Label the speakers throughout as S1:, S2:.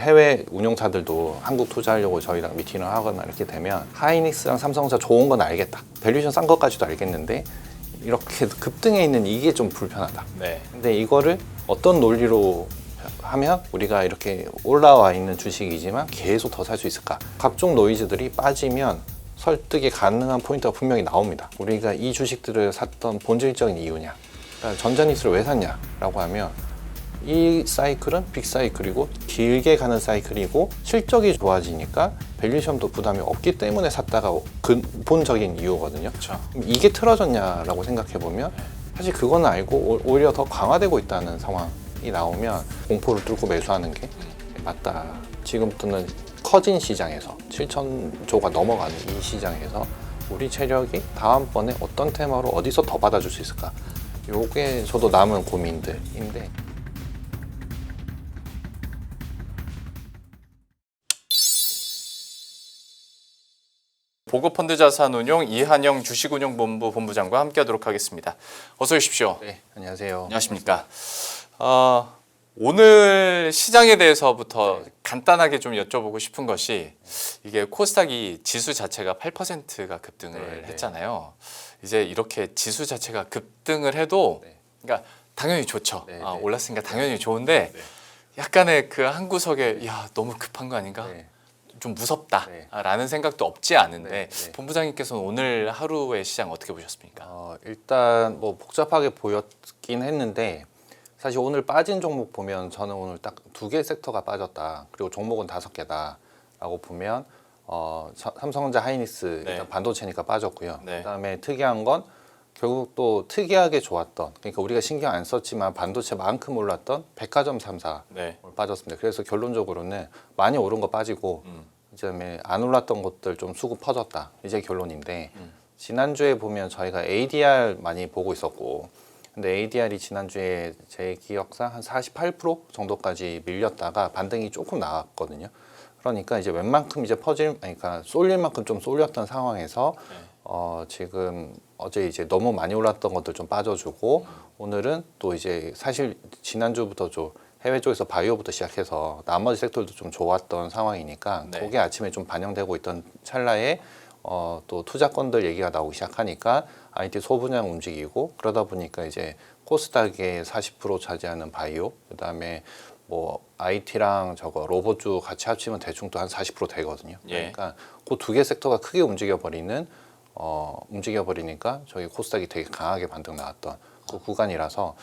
S1: 해외 운용사들도 한국 투자하려고 저희랑 미팅을 하거나 이렇게 되면 하이닉스랑 삼성전자 좋은 건 알겠다. 밸류에이션 싼 것까지도 알겠는데 이렇게 급등해 있는 이게 좀 불편하다.
S2: 네.
S1: 근데 이거를 어떤 논리로 하면 우리가 이렇게 올라와 있는 주식이지만 계속 더 살 수 있을까? 각종 노이즈들이 빠지면 설득이 가능한 포인트가 분명히 나옵니다. 우리가 이 주식들을 샀던 본질적인 이유냐? 그러니까 전자닉스를 왜 샀냐라고 하면 이 사이클은 빅 사이클이고 길게 가는 사이클이고 실적이 좋아지니까 밸류에이션도 부담이 없기 때문에 샀다가 근본적인 이유거든요.
S2: 그렇죠.
S1: 이게 틀어졌냐라고 생각해 보면 사실 그건 알고 오히려 더 강화되고 있다는 상황이 나오면 공포를 뚫고 매수하는 게 맞다. 지금부터는 커진 시장에서 7,000조가 넘어가는 이 시장에서 우리 체력이 다음번에 어떤 테마로 어디서 더 받아줄 수 있을까? 요게 저도 남은 고민들인데
S2: 보고펀드 자산운용 이한영 주식운용본부 본부장과 함께하도록 하겠습니다. 어서 오십시오.
S1: 네, 안녕하세요.
S2: 안녕하십니까. 오늘 시장에 대해서부터 간단하게 좀 여쭤보고 싶은 것이 이게 코스닥이 지수 자체가 8%가 급등을 했잖아요. 이제 이렇게 지수 자체가 급등을 해도 그러니까 당연히 좋죠. 올랐으니까 당연히 좋은데 약간의 그 한 구석에 야 너무 급한 거 아닌가? 좀 무섭다라는 생각도 없지 않은데 본부장님께서는 오늘 하루의 시장 어떻게 보셨습니까?
S1: 일단 뭐 복잡하게 보였긴 했는데 사실 오늘 빠진 종목 보면 저는 오늘 딱 2개 섹터가 빠졌다. 그리고 종목은 5개다라고 보면 삼성전자 하이닉스 일단 반도체니까 빠졌고요. 그다음에 특이한 건 결국 또 특이하게 좋았던 그러니까 우리가 신경 안 썼지만 반도체만큼 올랐던 백화점 3사 빠졌습니다. 그래서 결론적으로는 많이 오른 거 빠지고 그다음에 안 올랐던 것들 좀 수급 퍼졌다. 이제 결론인데 지난주에 보면 저희가 ADR 많이 보고 있었고 근데 ADR이 지난주에 제 기억상 한 48% 정도까지 밀렸다가 반등이 조금 나왔거든요. 그러니까 이제 웬만큼 이제 그러니까 쏠릴 만큼 좀 쏠렸던 상황에서 지금 어제 이제 너무 많이 올랐던 것들 좀 빠져주고 오늘은 또 이제 사실 지난주부터 좀 해외 쪽에서 바이오부터 시작해서 나머지 섹터들도 좀 좋았던 상황이니까 그게 아침에 좀 반영되고 있던 찰나에 또 투자권들 얘기가 나오기 시작하니까 IT 소분양 움직이고 그러다 보니까 이제 코스닥의 40% 차지하는 바이오 그다음에 뭐 IT랑 저거 로봇주 같이 합치면 대충 또 한 40% 되거든요. 그러니까 그 2개 섹터가 크게 움직여버리니까 저희 코스닥이 되게 강하게 반등 나왔던 그 구간이라서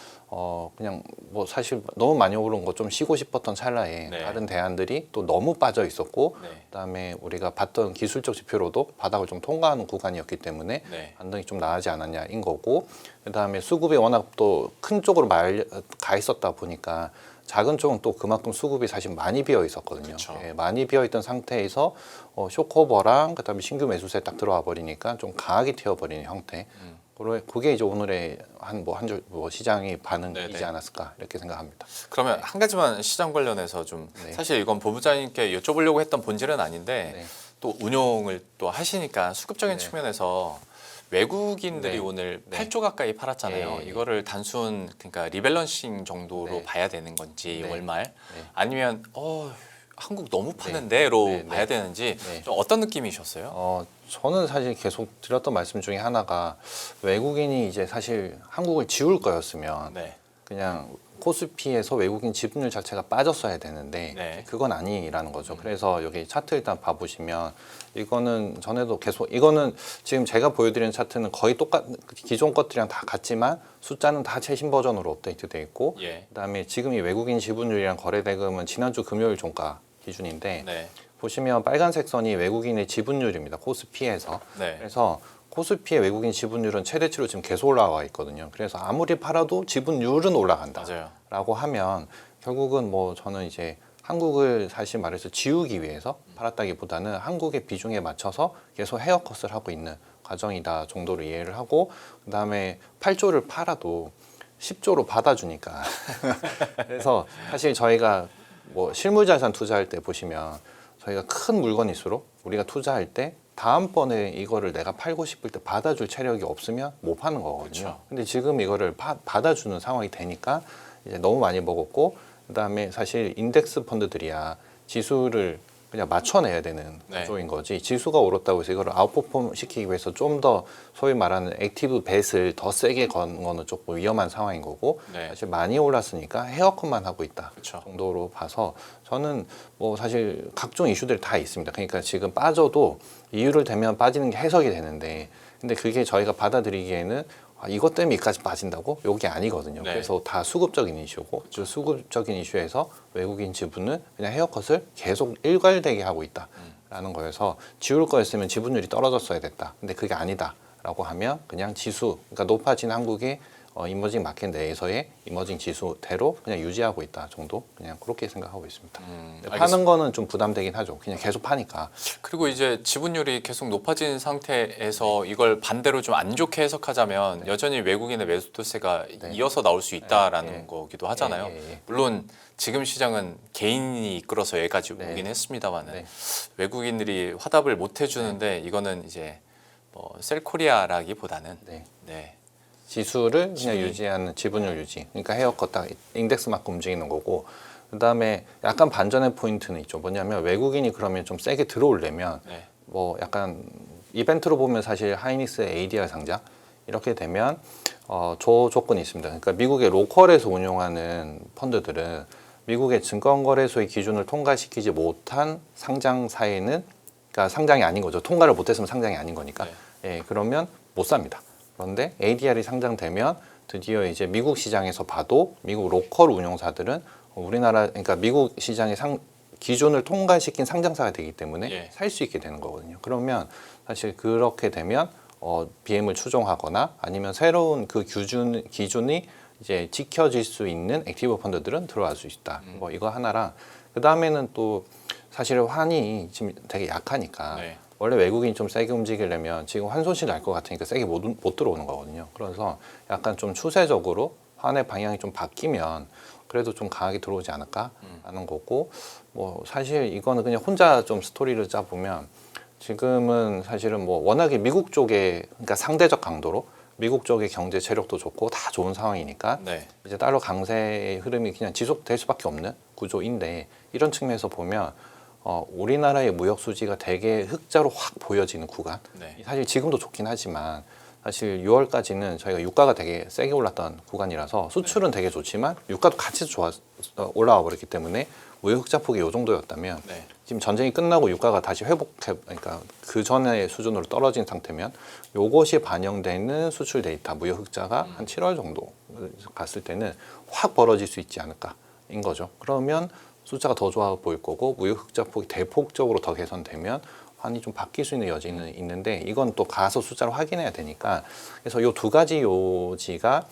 S1: 그냥 뭐 사실 너무 많이 오른 거 좀 쉬고 싶었던 찰나에 다른 대안들이 또 너무 빠져 있었고 그다음에 우리가 봤던 기술적 지표로도 바닥을 좀 통과하는 구간이었기 때문에 반등이 좀 나하지 않았냐인 거고 그다음에 수급이 워낙 또 큰 쪽으로 가 있었다 보니까 작은 쪽은 또 그만큼 수급이 사실 많이 비어 있었거든요. 많이 비어 있던 상태에서 쇼커버랑 그다음에 신규 매수세 딱 들어와 버리니까 좀 강하게 튀어버리는 형태. 그게 이제 오늘의 시장의 반응이지 않았을까 이렇게 생각합니다.
S2: 그러면 한 가지만 시장 관련해서 좀 사실 이건 본부장님께 여쭤보려고 했던 본질은 아닌데 또 운용을 또 하시니까 수급적인 측면에서 외국인들이 오늘 8조 가까이 팔았잖아요. 이거를 단순 그러니까 리밸런싱 정도로 봐야 되는 건지 월말 아니면 한국 너무 파는데로 봐야 되는지 좀 어떤 느낌이셨어요?
S1: 저는 사실 계속 드렸던 말씀 중에 하나가 외국인이 이제 사실 한국을 지울 거였으면 그냥 코스피에서 외국인 지분율 자체가 빠졌어야 되는데 그건 아니라는 거죠. 그래서 여기 차트 일단 봐보시면 이거는 전에도 계속 이거는 지금 제가 보여드리는 차트는 거의 기존 것들이랑 다 같지만 숫자는 다 최신 버전으로 업데이트돼 있고 그다음에 지금 이 외국인 지분율이랑 거래대금은 지난주 금요일 종가 기준인데 보시면 빨간색 선이 외국인의 지분율입니다. 코스피에서. 그래서 코스피의 외국인 지분율은 최대치로 지금 계속 올라와 있거든요. 그래서 아무리 팔아도 지분율은 올라간다 라고 하면 결국은 뭐 저는 이제 한국을 사실 말해서 지우기 위해서 팔았다기보다는 한국의 비중에 맞춰서 계속 헤어컷을 하고 있는 과정이다 정도로 이해를 하고 그다음에 8조를 팔아도 10조로 받아주니까 그래서 사실 저희가 뭐 실물자산 투자할 때 보시면 저희가 큰 물건일수록 우리가 투자할 때 다음번에 이거를 내가 팔고 싶을 때 받아줄 체력이 없으면 못 파는 거거든요. 근데 지금 이거를 받아주는 상황이 되니까 이제 너무 많이 먹었고 그다음에 사실 인덱스 펀드들이야 지수를 그냥 맞춰내야 되는
S2: 네.
S1: 구조인 거지. 지수가 오랐다고 해서 이거를 아웃퍼폼 시키기 위해서 좀 더 소위 말하는 액티브 벳을 더 세게 건 거는 조금 위험한 상황인 거고
S2: 네.
S1: 사실 많이 올랐으니까 헤어컷만 하고 있다
S2: 그렇죠.
S1: 정도로 봐서 저는 뭐 사실 각종 이슈들이 다 있습니다. 그러니까 지금 빠져도 이유를 대면 빠지는 게 해석이 되는데 근데 그게 저희가 받아들이기에는 이것 때문에 이까지 빠진다고? 이게 아니거든요.
S2: 네.
S1: 그래서 다 수급적인 이슈고 그 수급적인 이슈에서 외국인 지분은 그냥 헤어컷을 계속 일괄되게 하고 있다라는 거여서 지울 거였으면 지분율이 떨어졌어야 됐다. 근데 그게 아니다라고 하면 그냥 지수, 그러니까 높아진 한국의 이머징 마켓 내에서의 이머징 지수대로 그냥 유지하고 있다 정도 그냥 그렇게 생각하고 있습니다. 근데 파는 거는 좀 부담되긴 하죠. 그냥 계속 파니까.
S2: 그리고 이제 지분율이 계속 높아진 상태에서 이걸 반대로 좀 안 좋게 해석하자면 여전히 외국인의 매수세가 이어서 나올 수 있다라는 거기도 하잖아요. 물론 지금 시장은 개인이 이끌어서 여기까지 오긴 했습니다만은 외국인들이 화답을 못 해주는데 이거는 이제 뭐 셀코리아라기보다는 네.
S1: 지수를 그냥 유지하는 지분율 유지. 그러니까 헤어컷 딱 인덱스만큼 움직이는 거고. 그다음에 약간 반전의 포인트는 있죠. 뭐냐면 외국인이 그러면 좀 세게 들어오려면 뭐 약간 이벤트로 보면 사실 하이닉스의 ADR 상장 이렇게 되면 조건이 있습니다. 그러니까 미국의 로컬에서 운용하는 펀드들은 미국의 증권거래소의 기준을 통과시키지 못한 상장사에는 그러니까 상장이 아닌 거죠. 통과를 못했으면 상장이 아닌 거니까. 예, 그러면 못 삽니다. 그런데 ADR이 상장되면 드디어 이제 미국 시장에서 봐도 미국 로컬 운용사들은 우리나라 그러니까 미국 시장의 기준을 통과시킨 상장사가 되기 때문에 살 수 있게 되는 거거든요. 그러면 사실 그렇게 되면 BM을 추종하거나 아니면 새로운 그 기준이 이제 지켜질 수 있는 액티브 펀드들은 들어갈 수 있다. 뭐 이거 하나랑 그 다음에는 또 사실 환이 지금 되게 약하니까. 원래 외국인이 좀 세게 움직이려면 지금 환손실 날 것 같으니까 세게 못 들어오는 거거든요. 그래서 약간 좀 추세적으로 환의 방향이 좀 바뀌면 그래도 좀 강하게 들어오지 않을까 하는 거고 뭐 사실 이거는 그냥 혼자 좀 스토리를 짜보면 지금은 사실은 뭐 워낙에 미국 쪽에 그러니까 상대적 강도로 미국 쪽의 경제 체력도 좋고 다 좋은 상황이니까 이제 달러 강세의 흐름이 그냥 지속될 수밖에 없는 구조인데 이런 측면에서 보면 우리나라의 무역 수지가 되게 흑자로 확 보여지는 구간. 사실 지금도 좋긴 하지만 사실 6월까지는 저희가 유가가 되게 세게 올랐던 구간이라서 수출은 되게 좋지만 유가도 같이 올라와 버렸기 때문에 무역 흑자 폭이 이 정도였다면 지금 전쟁이 끝나고 유가가 다시 그러니까 그 전의 수준으로 떨어진 상태면 요것이 반영되는 수출 데이터 무역 흑자가 한 7월 정도 갔을 때는 확 벌어질 수 있지 않을까인 거죠. 그러면 숫자가 더 좋아 보일 거고 무역 흑자 폭이 대폭적으로 더 개선되면 환이 좀 바뀔 수 있는 여지는 있는데 이건 또 가서 숫자를 확인해야 되니까 그래서 이 두 가지 요지가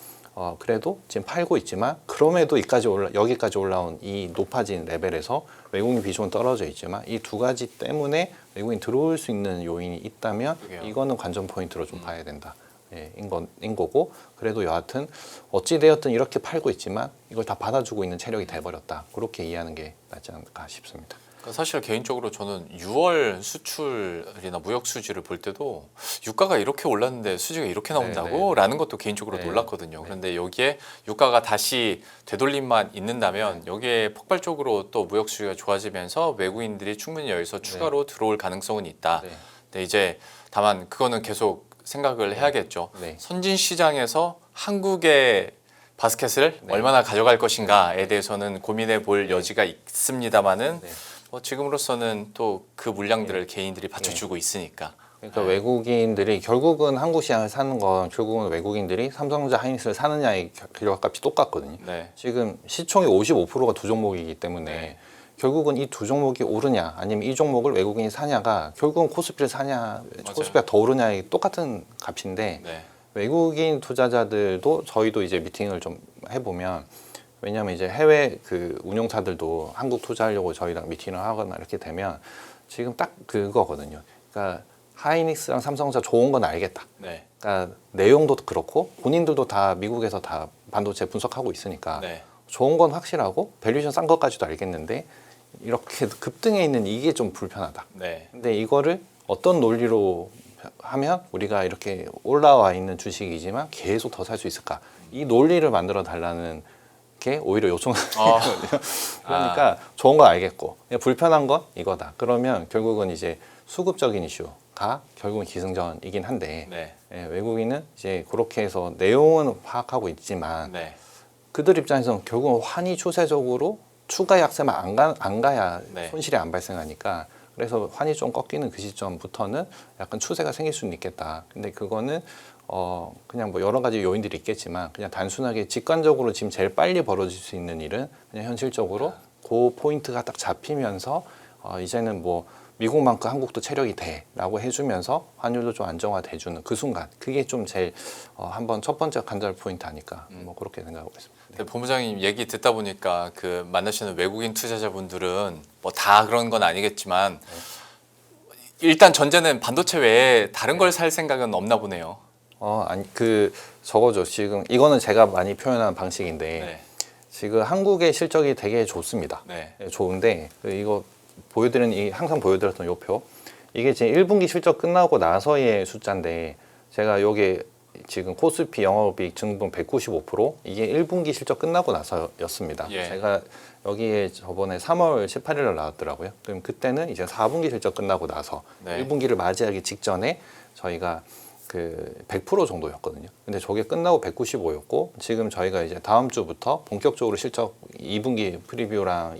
S1: 그래도 지금 팔고 있지만 그럼에도 여기까지 올라온 이 높아진 레벨에서 외국인 비중은 떨어져 있지만 이 두 가지 때문에 외국인 들어올 수 있는 요인이 있다면 이거는 관전 포인트로 좀 봐야 된다. 인 거고 그래도 여하튼 어찌되었든 이렇게 팔고 있지만 이걸 다 받아주고 있는 체력이 돼버렸다. 그렇게 이해하는 게 낫지 않을까 싶습니다.
S2: 그러니까 사실 개인적으로 저는 6월 수출이나 무역 수지를 볼 때도 유가가 이렇게 올랐는데 수지가 이렇게 나온다고? 라는 것도 개인적으로 놀랐거든요. 그런데 여기에 유가가 다시 되돌림만 있는다면 여기에 폭발적으로 또 무역 수지가 좋아지면서 외국인들이 충분히 여기서 추가로 들어올 가능성은 있다. 근데 이제 다만 그거는 계속 생각을 해야겠죠. 선진 시장에서 한국의 바스켓을 얼마나 가져갈 것인가에 대해서는 고민해 볼 여지가 있습니다만은 지금으로서는 또 그 물량들을 개인들이 받쳐주고 있으니까.
S1: 그러니까 외국인들이 결국은 한국 시장을 사는 건 결국은 외국인들이 삼성전자 하이닉스를 사느냐의 결과값이 똑같거든요. 지금 시총의 55%가 두 종목이기 때문에 결국은 이 두 종목이 오르냐 아니면 이 종목을 외국인이 사냐가 결국은 코스피를 사냐 코스피가 더 오르냐의 똑같은 값인데 외국인 투자자들도 저희도 이제 미팅을 좀 해보면 왜냐하면 이제 해외 그 운용사들도 한국 투자하려고 저희랑 미팅을 하거나 이렇게 되면 지금 딱 그거거든요. 그러니까 하이닉스랑 삼성전자 좋은 건 알겠다. 그러니까 내용도 그렇고 본인들도 다 미국에서 다 반도체 분석하고 있으니까 좋은 건 확실하고 밸류에이션 싼 것까지도 알겠는데 이렇게 급등해 있는 이게 좀 불편하다. 근데 이거를 어떤 논리로 하면 우리가 이렇게 올라와 있는 주식이지만 계속 더 살 수 있을까? 이 논리를 만들어 달라는 이렇게 오히려 요청하는
S2: 어.
S1: 거거든요. 그러니까 좋은 거 알겠고 그냥 불편한 건 이거다. 그러면 결국은 이제 수급적인 이슈가 결국은 기승전이긴 한데
S2: 네.
S1: 예, 외국인은 이제 그렇게 해서 내용은 파악하고 있지만
S2: 네.
S1: 그들 입장에서는 결국은 환이 추세적으로 추가 약세만 안 가야
S2: 네.
S1: 손실이 안 발생하니까 그래서 환이 좀 꺾이는 그 시점부터는 약간 추세가 생길 수는 있겠다. 근데 그거는 그냥 뭐 여러 가지 요인들이 있겠지만 그냥 단순하게 직관적으로 지금 제일 빨리 벌어질 수 있는 일은 그냥 현실적으로 그 포인트가 딱 잡히면서 이제는 뭐 미국만큼 한국도 체력이 돼라고 해주면서 환율도 좀 안정화돼주는 그 순간 그게 좀 제일 한번 첫 번째 관절 포인트 아닐까 뭐 그렇게 생각하고 있습니다.
S2: 네, 본부장님 얘기 듣다 보니까 그 만나시는 외국인 투자자분들은 뭐 다 그런 건 아니겠지만 일단 전제는 반도체 외에 다른 걸 살 생각은 없나 보네요.
S1: 아니 그 저거죠. 지금 이거는 제가 많이 표현한 방식인데
S2: 네.
S1: 지금 한국의 실적이 되게 좋습니다.
S2: 네.
S1: 네, 좋은데 이거 항상 보여드렸던 요 표 이게 지금 1분기 실적 끝나고 나서의 숫자인데 제가 여기 지금 코스피 영업이익 증분 195% 이게 1분기 실적 끝나고 나서였습니다.
S2: 예.
S1: 제가 여기에 저번에 3월 18일 날 나왔더라고요. 그럼 그때는 이제 4분기 실적 끝나고 나서
S2: 네.
S1: 1분기를 맞이하기 직전에 저희가 그 100% 정도였거든요. 근데 저게 끝나고 195였고 지금 저희가 이제 다음 주부터 본격적으로 실적 2분기 프리뷰랑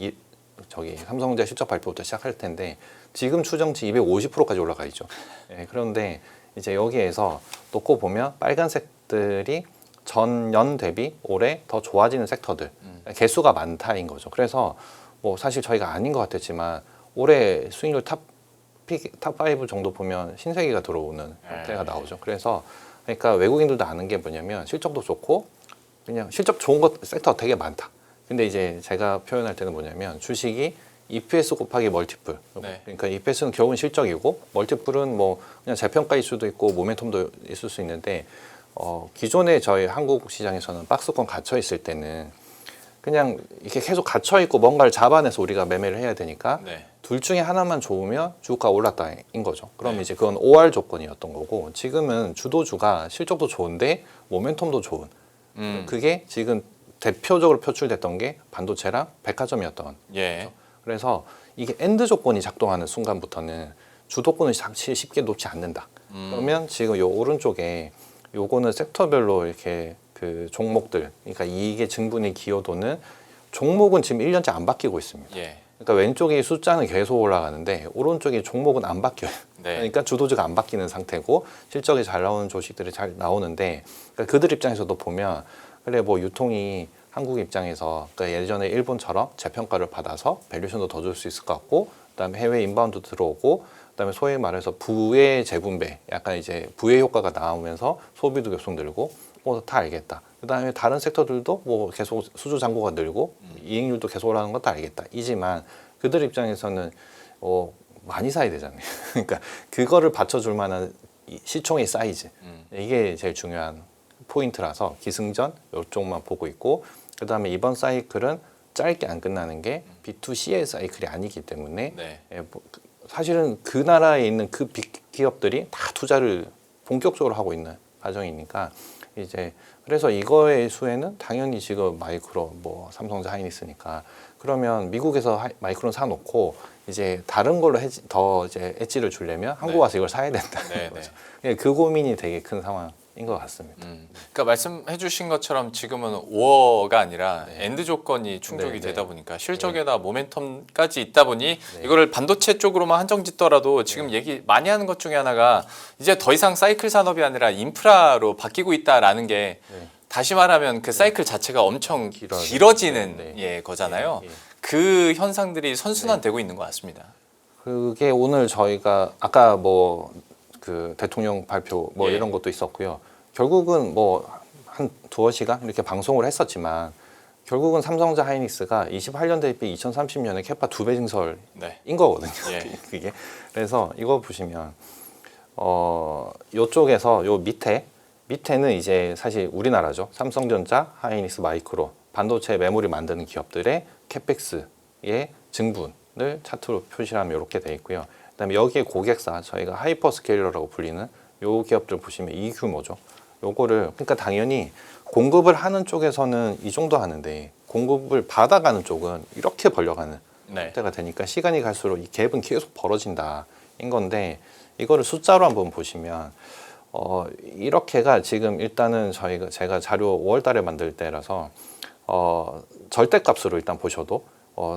S1: 저기 삼성전자 실적 발표부터 시작할 텐데 지금 추정치 250%까지 올라가 있죠. 예, 그런데 이제 여기에서 놓고 보면 빨간색들이 전년 대비 올해 더 좋아지는 섹터들 개수가 많다인 거죠. 그래서 뭐 사실 저희가 아닌 것 같았지만 올해 수익률 탑5 정도 보면 신세계가 들어오는 형태가 나오죠. 그래서 그러니까 외국인들도 아는 게 뭐냐면 실적도 좋고 그냥 실적 좋은 것 섹터 되게 많다. 근데 이제 제가 표현할 때는 뭐냐면 주식이 EPS 곱하기 멀티플.
S2: 네.
S1: 그러니까 EPS는 겨운 실적이고 멀티플은 뭐 그냥 재평가일 수도 있고 모멘텀도 있을 수 있는데 기존에 저희 한국 시장에서는 박스권 갇혀 있을 때는 그냥 이렇게 계속 갇혀 있고 뭔가를 잡아내서 우리가 매매를 해야 되니까
S2: 네.
S1: 둘 중에 하나만 좋으면 주가가 올랐다인 거죠. 그럼
S2: 네.
S1: 이제 그건 OR 조건이었던 거고 지금은 주도주가 실적도 좋은데 모멘텀도 좋은 그게 지금 대표적으로 표출됐던 게 반도체랑 백화점이었던
S2: 예.
S1: 그래서 이게 엔드 조건이 작동하는 순간부터는 주도권을 사실 쉽게 놓지 않는다. 그러면 지금 요 오른쪽에 요거는 섹터별로 이렇게 그 종목들, 그러니까 이익의 증분의 기여도는 종목은 지금 1년째 안 바뀌고 있습니다.
S2: 예.
S1: 그러니까 왼쪽에 숫자는 계속 올라가는데 오른쪽에 종목은 안 바뀌어요.
S2: 네.
S1: 그러니까 주도주가 안 바뀌는 상태고 실적이 잘 나오는 조직들이 잘 나오는데 그러니까 그들 입장에서도 보면 그래 뭐 유통이 한국 입장에서 그러니까 예전에 일본처럼 재평가를 받아서 밸류션도 더 줄 수 있을 것 같고 그다음에 해외 인바운드 들어오고 그다음에 소위 말해서 부의 재분배 약간 이제 부의 효과가 나오면서 소비도 계속 늘고 뭐 다 알겠다. 그다음에 다른 섹터들도 뭐 계속 수주 잔고가 늘고 이익률도 계속 올라가는 것도 알겠다. 이지만 그들 입장에서는 많이 사야 되잖아요. 그러니까 그거를 받쳐줄 만한 시총의 사이즈 이게 제일 중요한 포인트라서 기승전 이쪽만 보고 있고 그다음에 이번 사이클은 짧게 안 끝나는 게 B2C의 사이클이 아니기 때문에
S2: 네.
S1: 사실은 그 나라에 있는 그 빅 기업들이 다 투자를 본격적으로 하고 있는 과정이니까 이제 그래서 이거의 수혜는 당연히 지금 마이크로 뭐 삼성전자 하이닉스니까 그러면 미국에서 마이크론 사놓고 이제 다른 걸로 더 이제 엣지를 주려면 한국 와서 이걸 사야 된다는
S2: 네,
S1: 거죠. 그 고민이 되게 큰 상황인 것 같습니다.
S2: 그러니까 말씀해주신 것처럼 지금은 5어가 아니라
S1: 네.
S2: 엔드 조건이 충족이
S1: 네,
S2: 되다
S1: 네.
S2: 보니까 실적에다 모멘텀까지 있다 보니
S1: 네.
S2: 이거를 반도체 쪽으로만 한정짓더라도 지금 얘기 많이 하는 것 중에 하나가 이제 더 이상 사이클 산업이 아니라 인프라로 바뀌고 있다라는 게
S1: 네.
S2: 다시 말하면 그 사이클 자체가 엄청
S1: 길어지는,
S2: 길어지는
S1: 네, 네.
S2: 예, 거잖아요.
S1: 예, 예.
S2: 그 현상들이 선순환되고 있는 것 같습니다.
S1: 그게 오늘 저희가 아까 뭐 그 대통령 발표 뭐
S2: 예.
S1: 이런 것도 있었고요. 결국은 뭐 한 두어 시간 이렇게 방송을 했었지만 결국은 삼성전자 하이닉스가 28년 대비 2030년에 캐파 2배 증설인
S2: 네.
S1: 거거든요.
S2: 예.
S1: 그게 그래서 이거 보시면 요쪽에서 요 밑에는 이제 사실 우리나라죠. 삼성전자, 하이닉스, 마이크로 반도체 메모리 만드는 기업들의 캐펙스의 증분을 차트로 표시하면 이렇게 돼 있고요. 그다음에 여기에 고객사 저희가 하이퍼스케일러라고 불리는 요 기업들 보시면 이 규모죠. 요거를 그러니까 당연히 공급을 하는 쪽에서는 이 정도 하는데 공급을 받아가는 쪽은 이렇게 벌려가는
S2: 네.
S1: 상태가 되니까 시간이 갈수록 이 갭은 계속 벌어진다인 건데 이거를 숫자로 한번 보시면 이렇게가 지금 일단은 제가 자료 5월달에 만들 때라서 절대값으로 일단 보셔도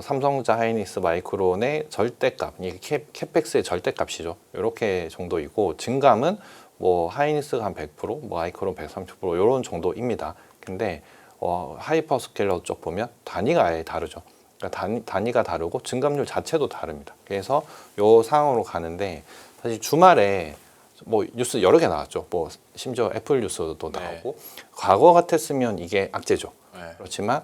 S1: 삼성전자 하이닉스 마이크론의 절대값, 이게 캐펙스의 절대값이죠. 이렇게 정도이고 증감은 뭐 하이닉스가 한 100%, 뭐 마이크론 130% 이런 정도입니다. 근데 하이퍼스케일러 쪽 보면 단위가 아예 다르죠. 그러니까 단위가 다르고 증감률 자체도 다릅니다. 그래서 요 상황으로 가는데 사실 주말에 뭐 뉴스 여러 개 나왔죠. 뭐 심지어 애플 뉴스도
S2: 네.
S1: 나오고 과거 같았으면 이게 악재죠.
S2: 네.
S1: 그렇지만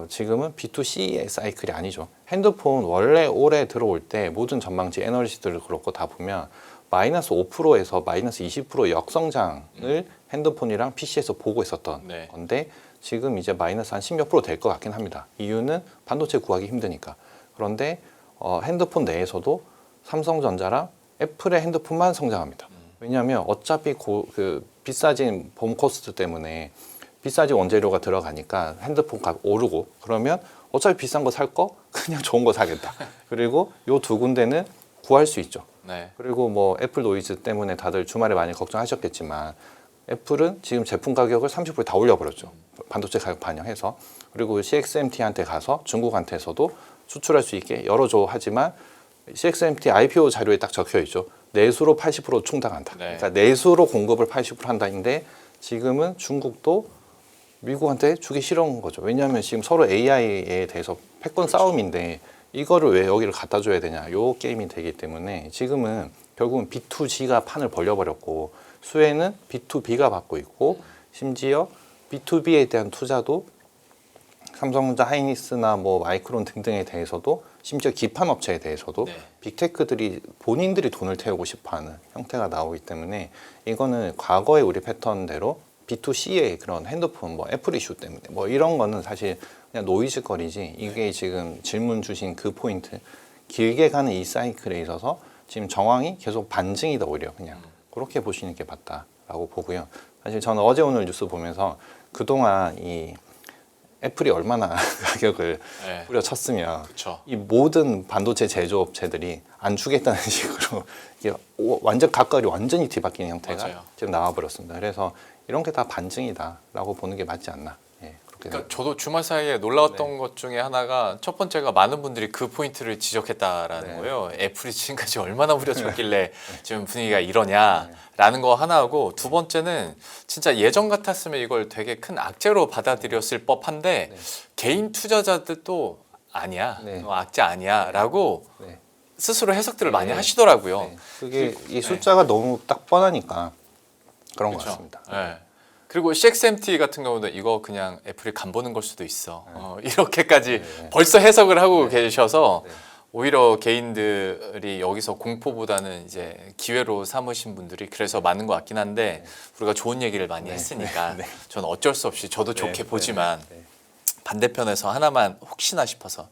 S1: 지금은 B2C의 사이클이 아니죠. 핸드폰 원래 올해 들어올 때 모든 전망치 애널리스트들 그렇고 다 보면 마이너스 5%에서 마이너스 20% 역성장을 핸드폰이랑 PC에서 보고 있었던
S2: 네.
S1: 건데 지금 이제 마이너스 한 10몇 프로 될 것 같긴 합니다. 이유는 반도체 구하기 힘드니까. 그런데 핸드폰 내에서도 삼성전자랑 애플의 핸드폰만 성장합니다. 왜냐하면 어차피 그 비싸진 봄 코스트 때문에 비싸진 원재료가 들어가니까 핸드폰 값 오르고 그러면 어차피 비싼 거 살 거 그냥 좋은 거 사겠다. 그리고 요 두 군데는 구할 수 있죠.
S2: 네.
S1: 그리고 뭐 애플 노이즈 때문에 다들 주말에 많이 걱정하셨겠지만 애플은 지금 제품 가격을 30%다 올려버렸죠. 반도체 가격 반영해서. 그리고 CXMT한테 가서 중국한테서도 수출할 수 있게 열어줘 하지만 CXMT IPO 자료에 딱 적혀 있죠. 내수로 80% 충당한다.
S2: 네.
S1: 그러니까 내수로 공급을 80% 한다인데 지금은 중국도 미국한테 주기 싫은 거죠. 왜냐하면 지금 서로 AI에 대해서 패권 싸움인데 이거를 왜 여기를 갖다 줘야 되냐. 요 게임이 되기 때문에 지금은 결국은 B2G가 판을 벌려버렸고 수혜는 B2B가 받고 있고 심지어 B2B에 대한 투자도 삼성전자 하이닉스나 뭐 마이크론 등등에 대해서도 심지어 기판 업체에 대해서도
S2: 네.
S1: 빅테크들이 본인들이 돈을 태우고 싶어하는 형태가 나오기 때문에 이거는 과거의 우리 패턴대로 B2C의 그런 핸드폰 뭐 애플 이슈 때문에 뭐 이런 거는 사실 그냥 노이즈거리지 이게 지금 질문 주신 그 포인트 길게 가는 이 사이클에 있어서 지금 정황이 계속 반증이다 오히려 그냥 그렇게 보시는 게 맞다라고 보고요. 사실 저는 어제 오늘 뉴스 보면서 그동안 이 애플이 얼마나 가격을
S2: 네.
S1: 뿌려쳤으면
S2: 그렇죠.
S1: 이 모든 반도체 제조업체들이 안 주겠다는 식으로 이게 완전 각각이 완전히 뒤바뀌는 형태가
S2: 맞아요.
S1: 지금 나와버렸습니다. 그래서 이런 게 다 반증이다라고 보는 게 맞지 않나. 예, 그렇게
S2: 그러니까 저도 주말 사이에 놀라웠던
S1: 네.
S2: 것 중에 하나가 첫 번째가 많은 분들이 그 포인트를 지적했다라는
S1: 네.
S2: 거예요. 애플이 지금까지 얼마나 후려쳤길래 지금 분위기가 이러냐라는 거 하나하고 두 번째는 진짜 예전 같았으면 이걸 되게 큰 악재로 받아들였을 법한데
S1: 네.
S2: 개인 투자자들도 아니야,
S1: 네.
S2: 악재 아니야라고
S1: 네.
S2: 스스로 해석들을
S1: 네.
S2: 많이 하시더라고요.
S1: 네. 그게 이
S2: 네.
S1: 숫자가 너무 딱 뻔하니까 그런 것
S2: 그렇죠.
S1: 같습니다.
S2: 네. 그리고 CXMT 같은 경우는 이거 그냥 애플이 간보는 걸 수도 있어. 이렇게까지
S1: 네.
S2: 벌써 해석을 하고
S1: 네.
S2: 계셔서
S1: 네.
S2: 오히려 개인들이 여기서 공포보다는 이제 기회로 삼으신 분들이 그래서 많은 것 같긴 한데 우리가 좋은 얘기를 많이
S1: 네.
S2: 했으니까
S1: 네.
S2: 저는 어쩔 수 없이 저도 좋게
S1: 네.
S2: 보지만
S1: 네.
S2: 반대편에서 하나만 혹시나 싶어서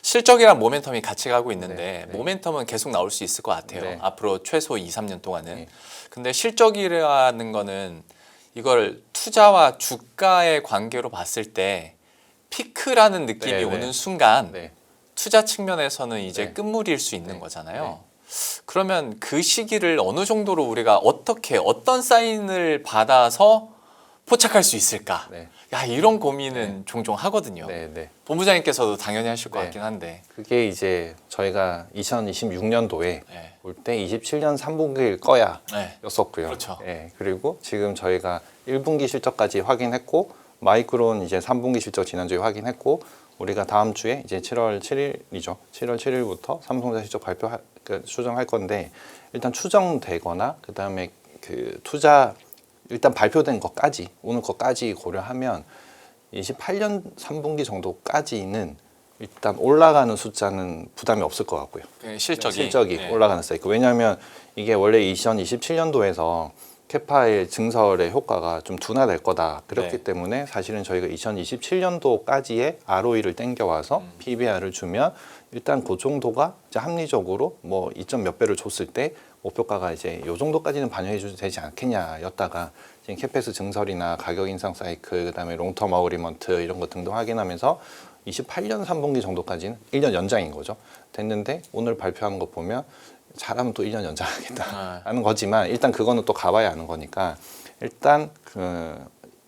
S2: 실적이랑 모멘텀이 같이 가고 있는데
S1: 네, 네.
S2: 모멘텀은 계속 나올 수 있을 것 같아요.
S1: 네.
S2: 앞으로 최소 2, 3년 동안은.
S1: 네.
S2: 근데 실적이라는 거는 이걸 투자와 주가의 관계로 봤을 때 피크라는 느낌이
S1: 네, 네.
S2: 오는 순간
S1: 네.
S2: 투자 측면에서는 이제
S1: 네.
S2: 끝물일 수 있는
S1: 네.
S2: 거잖아요. 그러면 그 시기를 어느 정도로 우리가 어떤 사인을 받아서 포착할 수 있을까?
S1: 네.
S2: 야, 이런 고민은 종종 하거든요.
S1: 네. 네.
S2: 본부장님께서도 당연히 하실 것
S1: 네.
S2: 같긴 한데.
S1: 그게 이제 저희가 2026년도에
S2: 네.
S1: 올 때 27년 3분기일 거야
S2: 네.
S1: 였었고요.
S2: 그렇죠.
S1: 예, 그리고 지금 저희가 1분기 실적까지 확인했고 마이크론 이제 3분기 실적 지난주에 확인했고 우리가 다음 주에 이제 7월 7일이죠. 7월 7일부터 삼성전자 실적 추정할 건데 일단 추정되거나 그다음에 그 투자 일단 발표된 것까지 오늘 것까지 고려하면 28년 3분기 정도까지는 일단 올라가는 숫자는 부담이 없을 것 같고요.
S2: 그 실적이 네.
S1: 올라가는 사이클. 왜냐하면 이게 원래 2027년도에서 캐파의 증설의 효과가 좀 둔화될 거다. 그렇기
S2: 네.
S1: 때문에 사실은 저희가 2027년도까지의 ROE를 땡겨와서 PBR을 주면 일단 그 정도가 이제 합리적으로 뭐 2점 몇 배를 줬을 때 목표가가 이제 요 정도까지는 반영해 줘도 되지 않겠냐였다가 지금 캐펙스 증설이나 가격 인상 사이클 그다음에 롱텀 어그리먼트 이런 거 등등 확인하면서 28년 3분기 정도까지는 1년 연장인 거죠. 됐는데 오늘 발표한 거 보면 잘하면 또 1년 연장하겠다 하는 거지만 일단 그거는 또 가봐야 하는 거니까 일단 그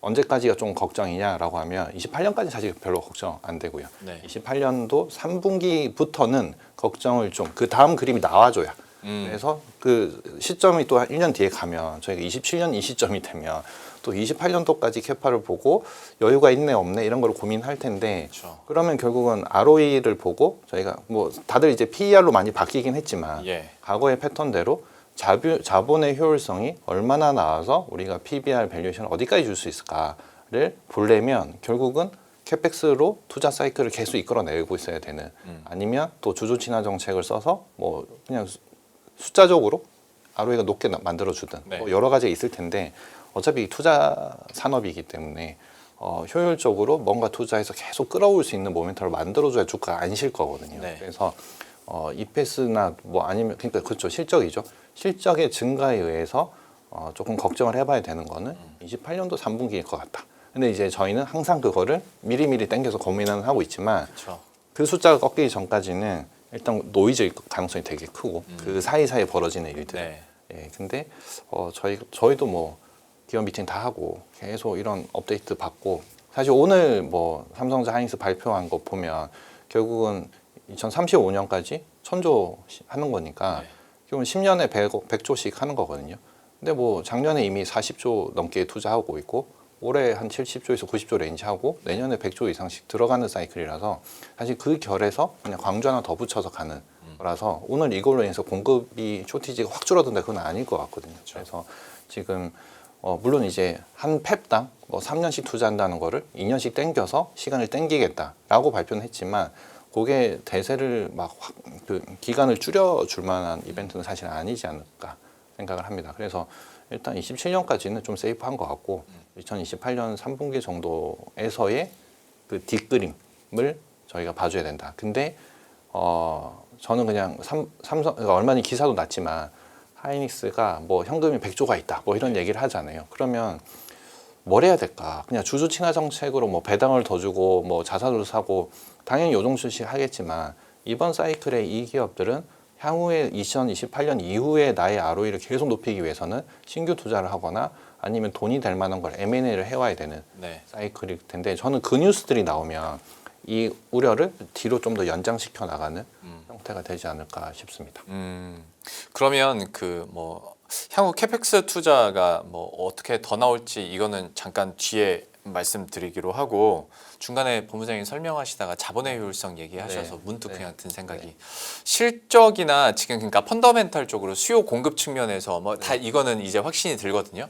S1: 언제까지가 좀 걱정이냐라고 하면 28년까지 사실 별로 걱정 안 되고요.
S2: 네.
S1: 28년도 3분기부터는 걱정을 좀 그 다음 그림이 나와줘야. 그래서 그 시점이 또 한 1년 뒤에 가면 저희가 27년 이 시점이 되면 또 28년도까지 캐파를 보고 여유가 있네 없네 이런 걸 고민할 텐데
S2: 그렇죠.
S1: 그러면 결국은 ROE를 보고 저희가 뭐 다들 이제 PER로 많이 바뀌긴 했지만
S2: 예.
S1: 과거의 패턴대로 자본의 효율성이 얼마나 나와서 우리가 PBR 밸류에이션을 어디까지 줄 수 있을까를 보려면 결국은 캐펙스로 투자 사이클을 계속 이끌어내고 있어야 되는 아니면 또 주주 친화 정책을 써서 뭐 그냥 숫자적으로 ROE가 높게 만들어주든
S2: 네.
S1: 뭐 여러 가지가 있을 텐데 어차피 투자 산업이기 때문에 효율적으로 뭔가 투자해서 계속 끌어올 수 있는 모멘텀을 만들어줘야 주가가 안 실 거거든요.
S2: 네.
S1: 그래서 EPS나 뭐 아니면 그러니까 그렇죠 실적이죠. 실적의 증가에 의해서 조금 걱정을 해봐야 되는 거는 28년도 3분기일 것 같다. 근데 이제 저희는 항상 그거를 미리미리 땡겨서 고민은 하고 있지만
S2: 그렇죠.
S1: 그 숫자가 꺾이기 전까지는 일단 노이즈일 가능성이 되게 크고 그 사이사이에 벌어지는 일들.
S2: 네.
S1: 예, 근데 저희도 뭐 기업 미팅 다 하고 계속 이런 업데이트 받고 사실 오늘 뭐 삼성전자 하이닉스 발표한 거 보면 결국은 2035년까지 1000조 하는 거니까
S2: 네.
S1: 결국은 10년에 100조씩 하는 거거든요. 근데 뭐 작년에 이미 40조 넘게 투자하고 있고 올해 한 70조에서 90조 레인지 하고 내년에 100조 이상씩 들어가는 사이클이라서 사실 그 결에서 그냥 광주 하나 더 붙여서 가는 거라서 오늘 이걸로 인해서 공급이 쇼티지가 확 줄어든다 그건 아닐 것 같거든요. 그래서 지금 물론 이제 한 펩당 뭐 3년씩 투자한다는 거를 2년씩 땡겨서 시간을 땡기겠다라고 발표는 했지만 그게 대세를 막 확 그 기간을 줄여줄 만한 이벤트는 사실 아니지 않을까 생각을 합니다. 그래서 일단 27년까지는 좀 세이프한 것 같고 2028년 3분기 정도에서의 그 뒷그림을 저희가 봐줘야 된다. 근데 저는 그냥 삼성 그러니까 얼마나 기사도 났지만 하이닉스가 뭐 현금이 100조가 있다 뭐 이런 얘기를 하잖아요. 그러면 뭘 해야 될까? 그냥 주주 친화 정책으로 뭐 배당을 더 주고 뭐 자사를 사고 당연히 요정수씩 하겠지만 이번 사이클에 이 기업들은 향후에 2028년 이후에 나의 ROE를 계속 높이기 위해서는 신규 투자를 하거나 아니면 돈이 될 만한 걸 M&A를 해와야 되는
S2: 네.
S1: 사이클일 텐데 저는 그 뉴스들이 나오면 이 우려를 뒤로 좀 더 연장시켜 나가는 형태가 되지 않을까 싶습니다.
S2: 그러면 그 뭐 향후 캐펙스 투자가 뭐 어떻게 더 나올지 이거는 잠깐 뒤에 말씀드리기로 하고 중간에 본부장님 설명하시다가 자본의 효율성 얘기하셔서
S1: 네.
S2: 문득 그냥 든 생각이
S1: 네.
S2: 실적이나 지금 그러니까 펀더멘탈 쪽으로 수요 공급 측면에서 뭐 다 이거는 이제 확신이 들거든요.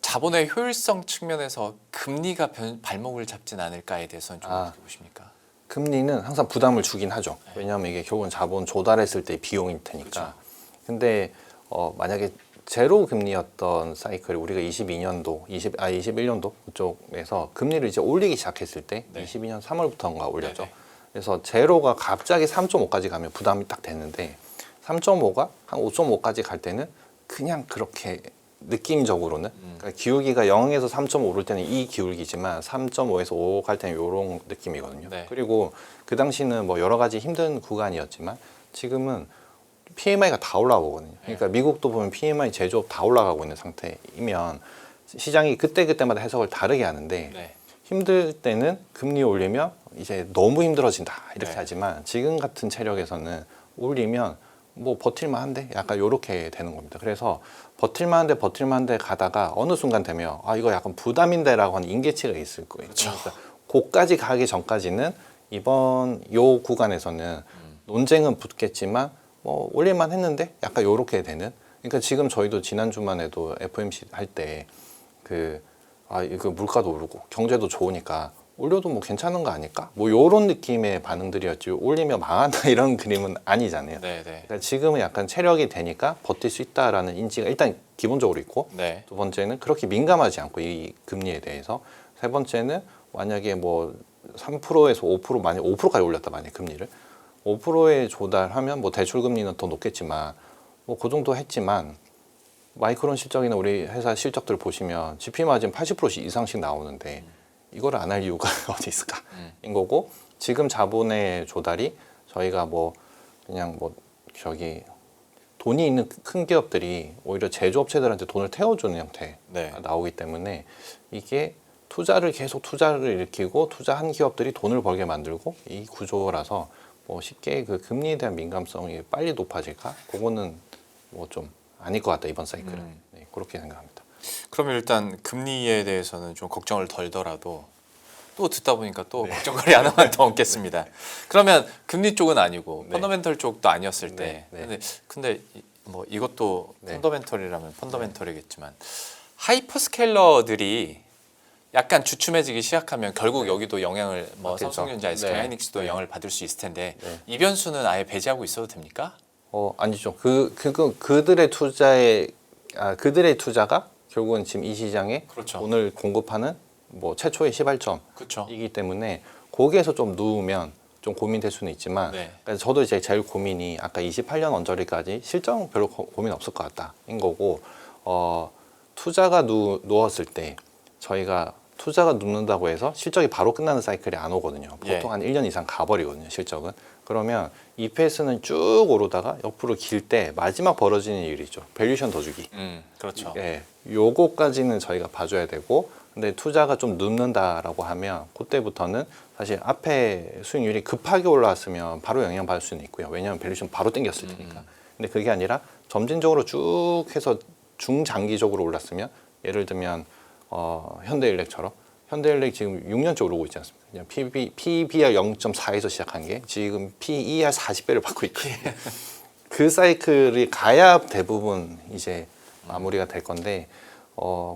S2: 자본의 효율성 측면에서 금리가 발목을 잡진 않을까에 대해서는 좀 어떻게 보십니까?
S1: 금리는 항상 부담을 주긴 하죠. 왜냐하면 이게 결국은 자본 조달했을 때 비용이 테니까.
S2: 그렇죠.
S1: 근데 만약에 제로 금리였던 사이클 우리가 21년도 그쪽에서 금리를 이제 올리기 시작했을 때
S2: 네.
S1: 22년 3월부터인가 올렸죠.
S2: 네네.
S1: 그래서 제로가 갑자기 3.5까지 가면 부담이 딱 되는데 3.5가 한 5.5까지 갈 때는 그냥 그렇게 느낌적으로는 그러니까 기울기가 0에서 3.5 오를 때는 이 기울기지만 3.5에서 5 갈 때는 이런 느낌이거든요.
S2: 네.
S1: 그리고 그 당시는 뭐 여러 가지 힘든 구간이었지만 지금은 PMI가 다 올라오거든요. 그러니까 미국도 보면 PMI 제조업 다 올라가고 있는 상태이면 시장이 그때마다 해석을 다르게 하는데
S2: 네.
S1: 힘들 때는 금리 올리면 이제 너무 힘들어진다 이렇게
S2: 네.
S1: 하지만 지금 같은 체력에서는 올리면 뭐 버틸만한데 약간 요렇게 되는 겁니다. 그래서 버틸만한데 가다가 어느 순간 되면 이거 약간 부담인데라고 하는 인계치가 있을 거예요.
S2: 그렇죠.
S1: 그러니까 고까지 가기 전까지는 이번 요 구간에서는 논쟁은 붙겠지만 뭐 올릴만 했는데 약간 요렇게 되는. 그러니까 지금 저희도 지난 주만에도 FOMC 할 때 이거 물가도 오르고 경제도 좋으니까 올려도 뭐 괜찮은 거 아닐까? 뭐 요런 느낌의 반응들이었지 올리면 망한다 이런 그림은 아니잖아요.
S2: 네, 네.
S1: 그러니까 지금은 약간 체력이 되니까 버틸 수 있다라는 인지가 일단 기본적으로 있고
S2: 네.
S1: 두 번째는 그렇게 민감하지 않고 이 금리에 대해서 세 번째는 만약에 뭐 3%에서 5% 만약 5%까지 올렸다 만약 금리를 5%에 조달하면 뭐 대출 금리는 더 높겠지만 뭐 그 정도 했지만 마이크론 실적이나 우리 회사 실적들 보시면 GP 마진 80% 이상씩 나오는데 이거를 안 할 이유가 어디 있을까? 인 거고 지금 자본의 조달이 저희가 뭐 그냥 뭐 저기 돈이 있는 큰 기업들이 오히려 제조업체들한테 돈을 태워주는 형태가
S2: 네.
S1: 나오기 때문에 이게 계속 투자를 일으키고 투자한 기업들이 돈을 벌게 만들고 이 구조라서 뭐 쉽게 그 금리에 대한 민감성이 빨리 높아질까? 그거는 뭐 좀 아닐 것 같다 이번 사이클은 네, 그렇게 생각합니다.
S2: 그러면 일단 금리에 대해서는 좀 걱정을 덜더라도 또 듣다 보니까 또 걱정거리 하나만 더 얹겠습니다. 그러면 금리 쪽은 아니고 펀더멘털 쪽도 아니었을 때 근데 뭐 이것도 펀더멘털이라면 펀더멘털이겠지만 하이퍼스케일러들이 약간 주춤해지기 시작하면 결국 여기도 영향을 뭐
S1: 받겠죠.
S2: 삼성전자, SK
S1: 네.
S2: 하이닉스도
S1: 네.
S2: 영향을 받을 수 있을 텐데
S1: 네.
S2: 이 변수는 아예 배제하고 있어도 됩니까?
S1: 아니죠. 그들의 투자가 결국은 지금 이 시장에
S2: 그렇죠.
S1: 돈을 공급하는 뭐 최초의 시발점이기
S2: 그렇죠.
S1: 때문에 거기에서 좀 누우면 좀 고민될 수는 있지만
S2: 네.
S1: 그래서 저도 이제 제일 고민이 아까 28년 언저리까지 실적 별로 고민 없을 것 같다인 거고 투자가 누웠을 때 저희가 투자가 눕는다고 해서 실적이 바로 끝나는 사이클이 안 오거든요. 보통 한 1년 이상 가버리거든요. 실적은. 그러면 EPS는 쭉 오르다가 옆으로 길 때 마지막 벌어지는 일이죠. 밸류션 더 주기.
S2: 그렇죠.
S1: 예, 요거까지는 저희가 봐줘야 되고 근데 투자가 좀 눕는다라고 하면 그때부터는 사실 앞에 수익률이 급하게 올라왔으면 바로 영향받을 수는 있고요. 왜냐하면 밸류션 바로 땡겼을 테니까. 근데 그게 아니라 점진적으로 쭉 해서 중장기적으로 올랐으면 예를 들면 현대일렉처럼 현대일렉 지금 6년째 오르고 있지 않습니까? 그냥 PBR 0.4에서 시작한 게 지금 PER 40배를 받고 있거든요. 그 사이클이 가야 대부분 이제 마무리가 될 건데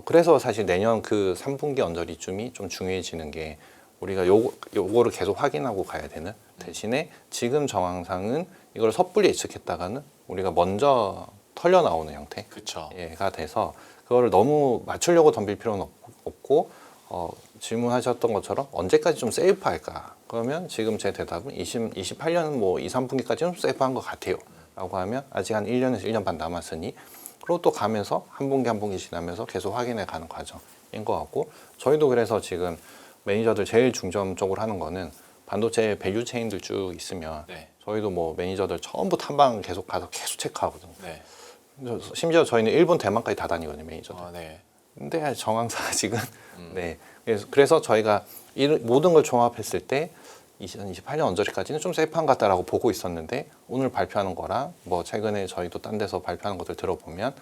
S1: 그래서 사실 내년 그 3분기 언저리쯤이 좀 중요해지는 게 우리가 요거를 계속 확인하고 가야 되는 대신에 지금 정황상은 이걸 섣불리 예측했다가는 우리가 먼저 털려 나오는 형태가 돼서 그거를 너무 맞추려고 덤빌 필요는 없고 질문하셨던 것처럼 언제까지 좀 세이프할까? 그러면 지금 제 대답은 28년은 뭐 2, 3분기까지는 세이프한 것 같아요. 라고 하면 아직 한 1년에서 1년 반 남았으니 그리고 또 가면서 한 분기 지나면서 계속 확인해 가는 과정인 것 같고 저희도 그래서 지금 매니저들 제일 중점적으로 하는 거는 반도체 밸류 체인들 쭉 있으면 저희도 뭐 매니저들 처음부터 한 방 계속 가서 계속 체크하거든요. 심지어 저희는 일본, 대만까지 다 다니거든요, 매니저들. 근데 정황상 아직은 그래서 저희가 모든 걸 종합했을 때 2028년 언저리까지는 좀 세이프한 것 같다라고 보고 있었는데 오늘 발표하는 거랑 뭐 최근에 저희도 딴 데서 발표하는 것들 들어보면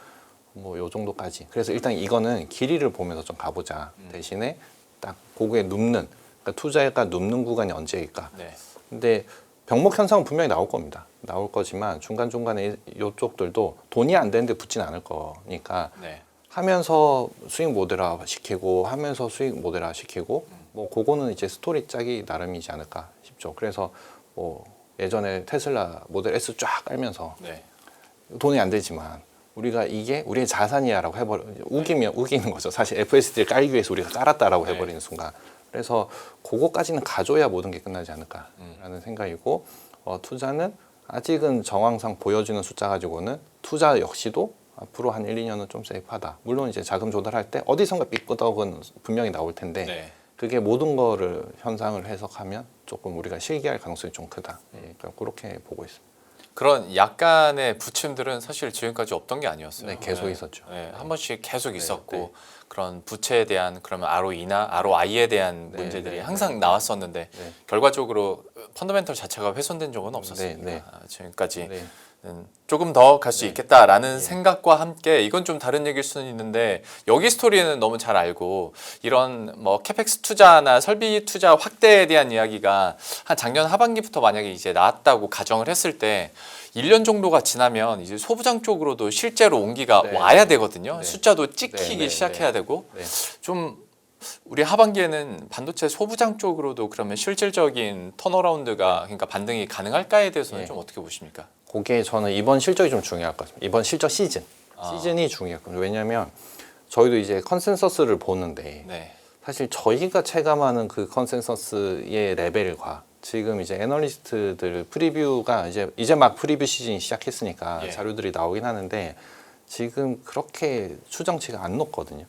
S1: 뭐 요 정도까지. 그래서 일단 이거는 길이를 보면서 좀 가보자. 대신에 딱 고게 눕는 그러니까 투자가 눕는 구간이 언제일까. 근데 병목 현상은 분명히 나올 겁니다. 나올 거지만 중간중간에 이쪽들도 돈이 안 되는데 붙진 않을 거니까 하면서 수익 모델화 시키고 하면서 수익 모델화 시키고 뭐 그거는 이제 스토리 짜기 나름이지 않을까 싶죠. 그래서 뭐 예전에 테슬라 모델 S 쫙 깔면서 돈이 안 되지만 우리가 이게 우리의 자산이야라고 우기는 거죠. 사실 FSD를 깔기 위해서 우리가 깔았다라고 해버리는 순간. 그래서 그거까지는 가져야 모든 게 끝나지 않을까라는 생각이고 투자는 아직은 정황상 보여주는 숫자 가지고는 투자 역시도 앞으로 한 1, 2년은 좀 세이프하다. 물론 이제 자금 조달할 때 어디선가 삐끄덕은 분명히 나올 텐데 그게 모든 거를 현상을 해석하면 조금 우리가 실기할 가능성이 좀 크다. 그러니까 그렇게 보고 있습니다.
S2: 그런 약간의 부침들은 사실 지금까지 없던 게 아니었어요.
S1: 계속 있었죠.
S2: 한 번씩 계속 있었고 그런 부채에 대한 그러면 ROE나 ROI에 대한 문제들이 항상 나왔었는데 결과적으로 펀더멘털 자체가 훼손된 적은 없었습니다. 지금까지 조금 더 갈 수 있겠다라는 생각과 함께 이건 좀 다른 얘기일 수는 있는데 여기 스토리는 너무 잘 알고 이런 뭐 캐펙스 투자나 설비 투자 확대에 대한 이야기가 한 작년 하반기부터 만약에 이제 나왔다고 가정을 했을 때 1년 정도가 지나면 이제 소부장 쪽으로도 실제로 온기가 와야 되거든요. 숫자도 찍히기 시작해야 되고 좀 우리 하반기에는 반도체 소부장 쪽으로도 그러면 실질적인 턴어라운드가 그러니까 반등이 가능할까에 대해서는 좀 어떻게 보십니까?
S1: 그게 저는 이번 실적이 좀 중요할 것 같습니다. 이번 실적 시즌이 중요했거든요. 왜냐하면 저희도 이제 컨센서스를 보는데 사실 저희가 체감하는 그 컨센서스의 레벨과 지금 이제 애널리스트들 프리뷰가 이제 막 프리뷰 시즌이 시작했으니까
S2: 예.
S1: 자료들이 나오긴 하는데 지금 그렇게 추정치가 안 높거든요.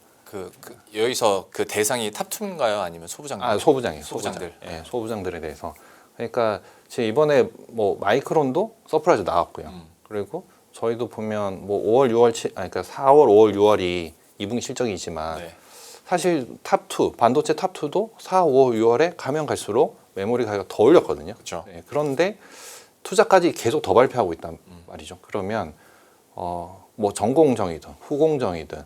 S2: 여기서 그 대상이 탑2인가요? 아니면 소부장들?
S1: 아 소부장이에요.
S2: 소부장들.
S1: 소부장. 예, 소부장들에 대해서. 그러니까 제 이번에 뭐 마이크론도 서프라이즈 나왔고요. 그리고 저희도 보면 뭐 5월, 6월, 그러니까 4월, 5월, 6월이 2분기 실적이지만
S2: 네.
S1: 사실 탑2 반도체 탑2도 4, 5, 6월에 가면 갈수록 메모리 가격이 더 올렸거든요.
S2: 그렇죠.
S1: 네, 그런데 투자까지 계속 더 발표하고 있단 말이죠. 그러면 뭐 전공정이든 후공정이든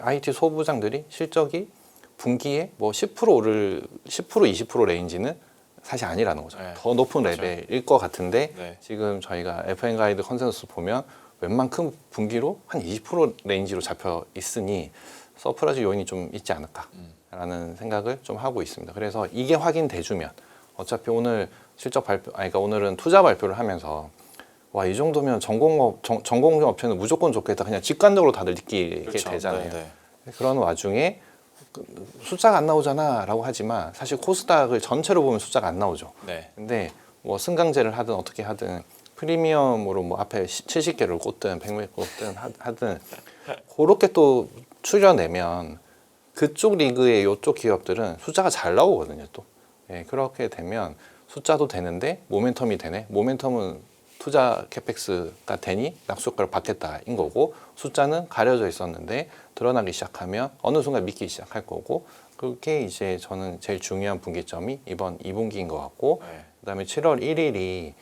S1: IT 소부장들이 실적이 분기에 뭐 10% 오를 10% 20% 레인지는 사실 아니라는 거죠.
S2: 네.
S1: 더 높은
S2: 그렇죠.
S1: 레벨일 것 같은데
S2: 네.
S1: 지금 저희가 FN 가이드 컨센서스 보면 웬만큼 분기로 한 20% 레인지로 잡혀 있으니 서프라이즈 요인이 좀 있지 않을까라는 생각을 좀 하고 있습니다. 그래서 이게 확인돼주면 어차피 오늘 실적 발표, 그러니까 오늘은 투자 발표를 하면서 와 이 정도면 전공정 업체는 무조건 좋겠다 그냥 직관적으로 다들 느끼게
S2: 그렇죠.
S1: 되잖아요.
S2: 네, 네.
S1: 그런 와중에 숫자가 안 나오잖아라고 하지만 사실 코스닥을 전체로 보면 숫자가 안 나오죠.
S2: 네.
S1: 근데 뭐 승강제를 하든 어떻게 하든 프리미엄으로 뭐 앞에 70개를 꽂든 100개 꽂든 하든 그렇게 또 추려내면 그쪽 리그의 이쪽 기업들은 숫자가 잘 나오거든요. 또 예, 그렇게 되면 숫자도 되는데 모멘텀이 되네. 모멘텀은 투자 캐펙스가 되니 낙수효과를 받겠다인 거고 숫자는 가려져 있었는데 드러나기 시작하면 어느 순간 믿기 시작할 거고 그게 이제 저는 제일 중요한 분기점이 이번 2분기인 것 같고
S2: 네.
S1: 그다음에 7월 1일이